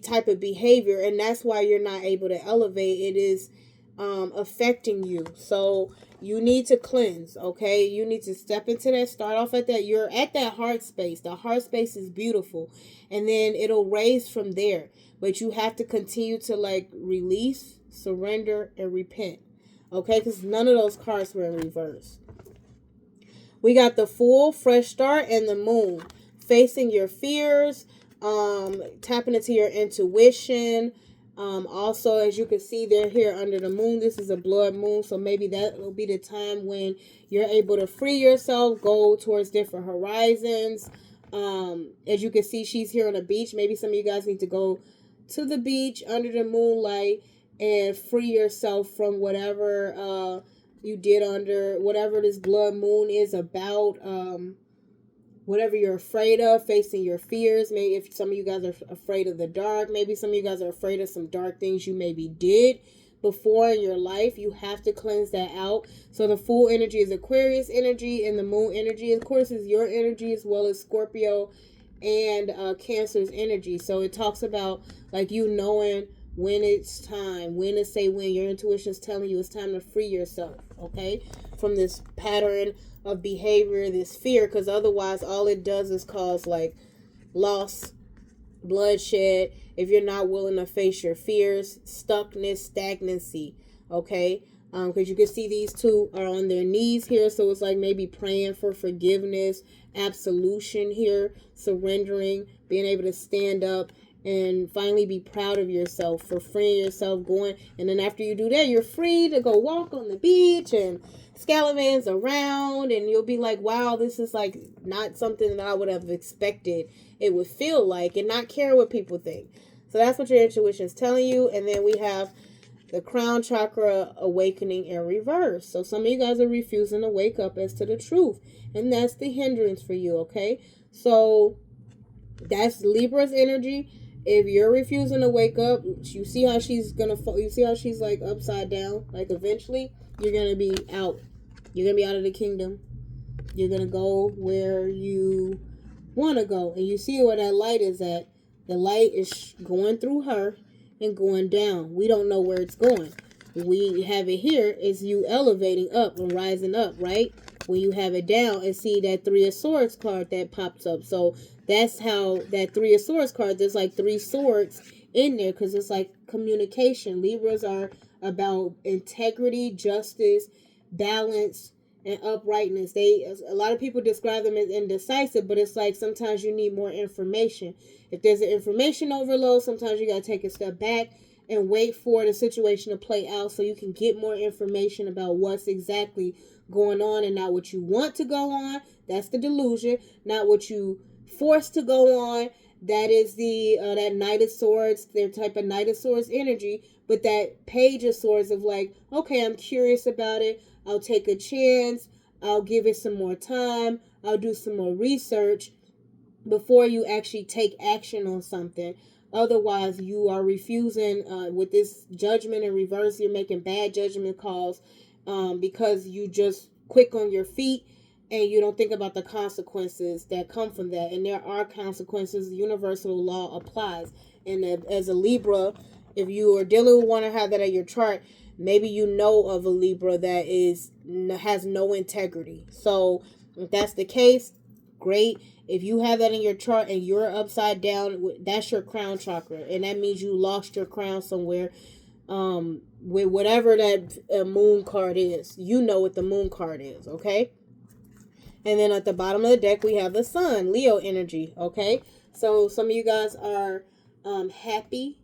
type of behavior, and that's why you're not able to elevate. It is affecting you. So you need to cleanse. Okay, you need to step into that. Start off at that. You're at that heart space. The heart space is beautiful, and then it'll raise from there. But you have to continue to like release, surrender, and repent. Okay, because none of those cards were in reverse. We got the Fool, fresh start, and the Moon. Facing your fears, tapping into your intuition. Also, as you can see, they're here under the moon. This is a blood moon, so maybe that will be the time when you're able to free yourself, go towards different horizons. As you can see, she's here on the beach. Maybe some of you guys need to go to the beach under the moonlight and free yourself from whatever you did under whatever this blood moon is about. Whatever you're afraid of, facing your fears. Maybe if some of you guys are afraid of the dark, maybe some of you guys are afraid of some dark things you maybe did before in your life. You have to cleanse that out. So the Fool energy is Aquarius energy, and the Moon energy, of course, is your energy, as well as Scorpio and Cancer's energy. So it talks about like you knowing when it's time, when to say when your intuition is telling you it's time to free yourself, okay, from this pattern of behavior, this fear, because otherwise all it does is cause like loss, bloodshed, if you're not willing to face your fears, stuckness, stagnancy, okay? Because you can see these two are on their knees here, so it's like maybe praying for forgiveness, absolution here, surrendering, being able to stand up and finally be proud of yourself for freeing yourself, going, and then after you do that, you're free to go walk on the beach and scallions around, and you'll be like, wow, this is like not something that I would have expected it would feel like, and not care what people think. So that's what your intuition is telling you. And then we have the crown chakra awakening in reverse. So some of you guys are refusing to wake up as to the truth, and that's the hindrance for you, okay? So that's Libra's energy. If you're refusing to wake up, you see how she's gonna fall, you see how she's like upside down, like eventually you're gonna be out. You're gonna be out of the kingdom. You're gonna go where you want to go, and you see where that light is at. The light is going through her and going down. We don't know where it's going. When we have it here, it's you elevating up and rising up, right? When you have it down and see that Three of Swords card that pops up. So that's how that Three of Swords card, there's like three swords in there, because it's like communication. Libras are about integrity, justice, balance, and uprightness. A lot of people describe them as indecisive, but it's like sometimes you need more information. If there's an information overload, sometimes you got to take a step back and wait for the situation to play out so you can get more information about what's exactly going on, and not what you want to go on. That's the delusion. Not what you forced to go on. That is the that Knight of Swords, their type of Knight of Swords energy. But that Page of Swords of like, okay, I'm curious about it. I'll take a chance. I'll give it some more time. I'll do some more research before you actually take action on something. Otherwise, you are refusing with this judgment in reverse. You're making bad judgment calls because you just quick on your feet and you don't think about the consequences that come from that. And there are consequences. Universal law applies. And as a Libra, if you are dealing with one or have that at your chart, maybe you know of a Libra that has no integrity. So if that's the case, great. If you have that in your chart and you're upside down, that's your crown chakra, and that means you lost your crown somewhere. With whatever that moon card is, you know what the moon card is, okay? And then at the bottom of the deck we have the sun, Leo energy, okay? So some of you guys are happy,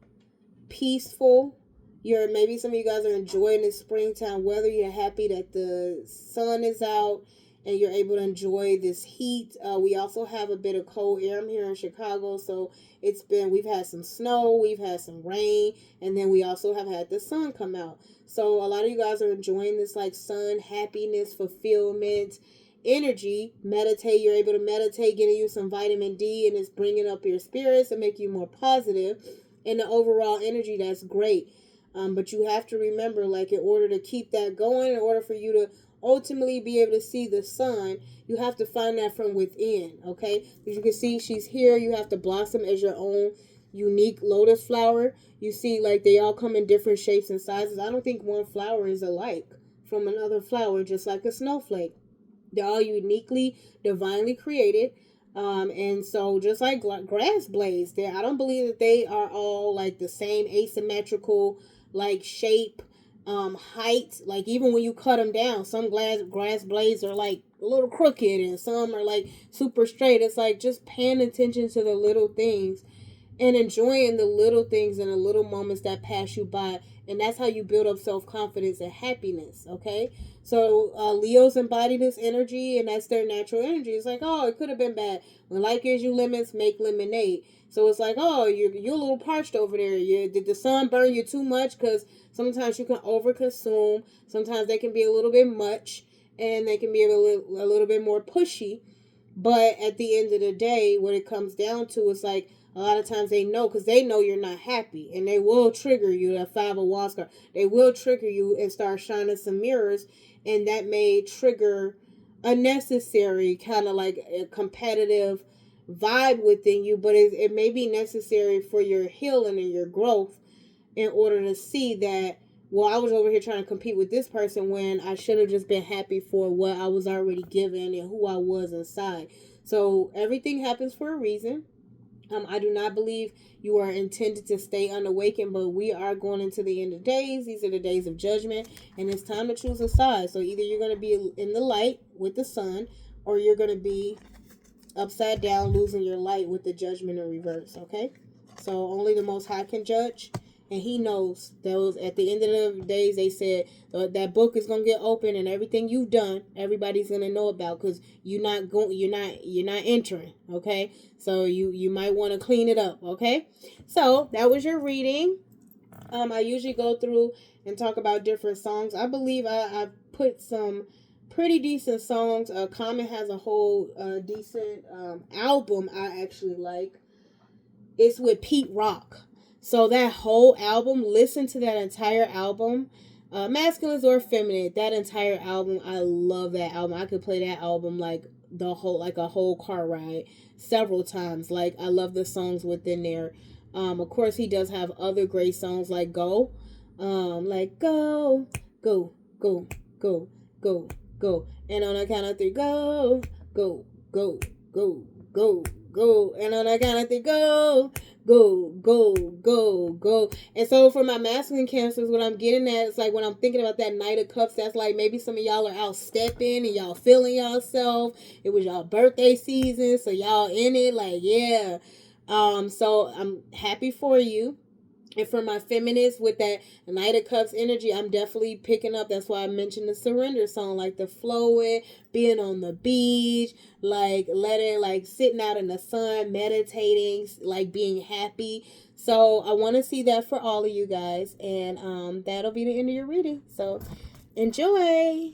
peaceful. Maybe some of you guys are enjoying the springtime weather. You're happy that the sun is out and you're able to enjoy this heat. We also have a bit of cold air. I'm here in Chicago, so we've had some snow, we've had some rain, and then we also have had the sun come out. So a lot of you guys are enjoying this like sun, happiness, fulfillment, energy. Meditate. You're able to meditate, getting you some vitamin D, and it's bringing up your spirits and make you more positive. And the overall energy, that's great. But you have to remember, like, in order to keep that going, in order for you to ultimately be able to see the sun, you have to find that from within, okay? As you can see, she's here. You have to blossom as your own unique lotus flower. You see, like, they all come in different shapes and sizes. I don't think one flower is alike from another flower, just like a snowflake. They're all uniquely, divinely created. And so just like grass blades, I don't believe that they are all like the same asymmetrical, like shape, height. Like even when you cut them down, some grass blades are like a little crooked and some are like super straight. It's like just paying attention to the little things and enjoying the little things and the little moments that pass you by. And that's how you build up self-confidence and happiness. Okay, so Leos embody this energy, and that's their natural energy. It's like, oh, it could have been bad. When life gives you lemons, make lemonade. So it's like, oh, you're a little parched over there. Did the sun burn you too much? Because sometimes you can overconsume. Sometimes they can be a little bit much, and they can be a little bit more pushy. But at the end of the day, what it comes down to is like a lot of times they know, because they know you're not happy, and they will trigger you. That 5 of Wands card, they will trigger you and start shining some mirrors, and that may trigger a necessary kind of like a competitive vibe within you, but it may be necessary for your healing and your growth in order to see that, well, I was over here trying to compete with this person when I should have just been happy for what I was already given and who I was inside. So everything happens for a reason. I do not believe you are intended to stay unawakened, but we are going into the end of days. These are the days of judgment, and it's time to choose a side. So either you're going to be in the light with the sun, or you're going to be upside down, losing your light with the judgment in reverse. Okay, so only the Most High can judge, and He knows those. At the end of the days, they said that book is gonna get open, and everything you've done, everybody's gonna know about, because you're not entering. Okay, so you might want to clean it up. Okay, so that was your reading. I usually go through and talk about different songs. I believe I put some pretty decent songs. Common has a whole decent album I actually like. It's with Pete Rock. So that whole album, listen to that entire album. Masculines or feminine, that entire album, I love that album. I could play that album like a whole car ride several times. Like, I love the songs within there. Of course, he does have other great songs like Go. Like Go, Go, Go, Go, Go, Go. And on a count of three, go, go, go, go, go, go. And on a count of three, go, go, go, go, go. And so for my masculine cancers, what I'm getting at is like when I'm thinking about that Knight of Cups, that's like maybe some of y'all are out stepping and y'all feeling yourself. It was y'all birthday season, so y'all in it, like, yeah. So I'm happy for you. And for my feminists, with that Knight of Cups energy, I'm definitely picking up. That's why I mentioned the surrender song, like the flowing, being on the beach, like sitting out in the sun, meditating, like being happy. So I want to see that for all of you guys. And that'll be the end of your reading. So enjoy.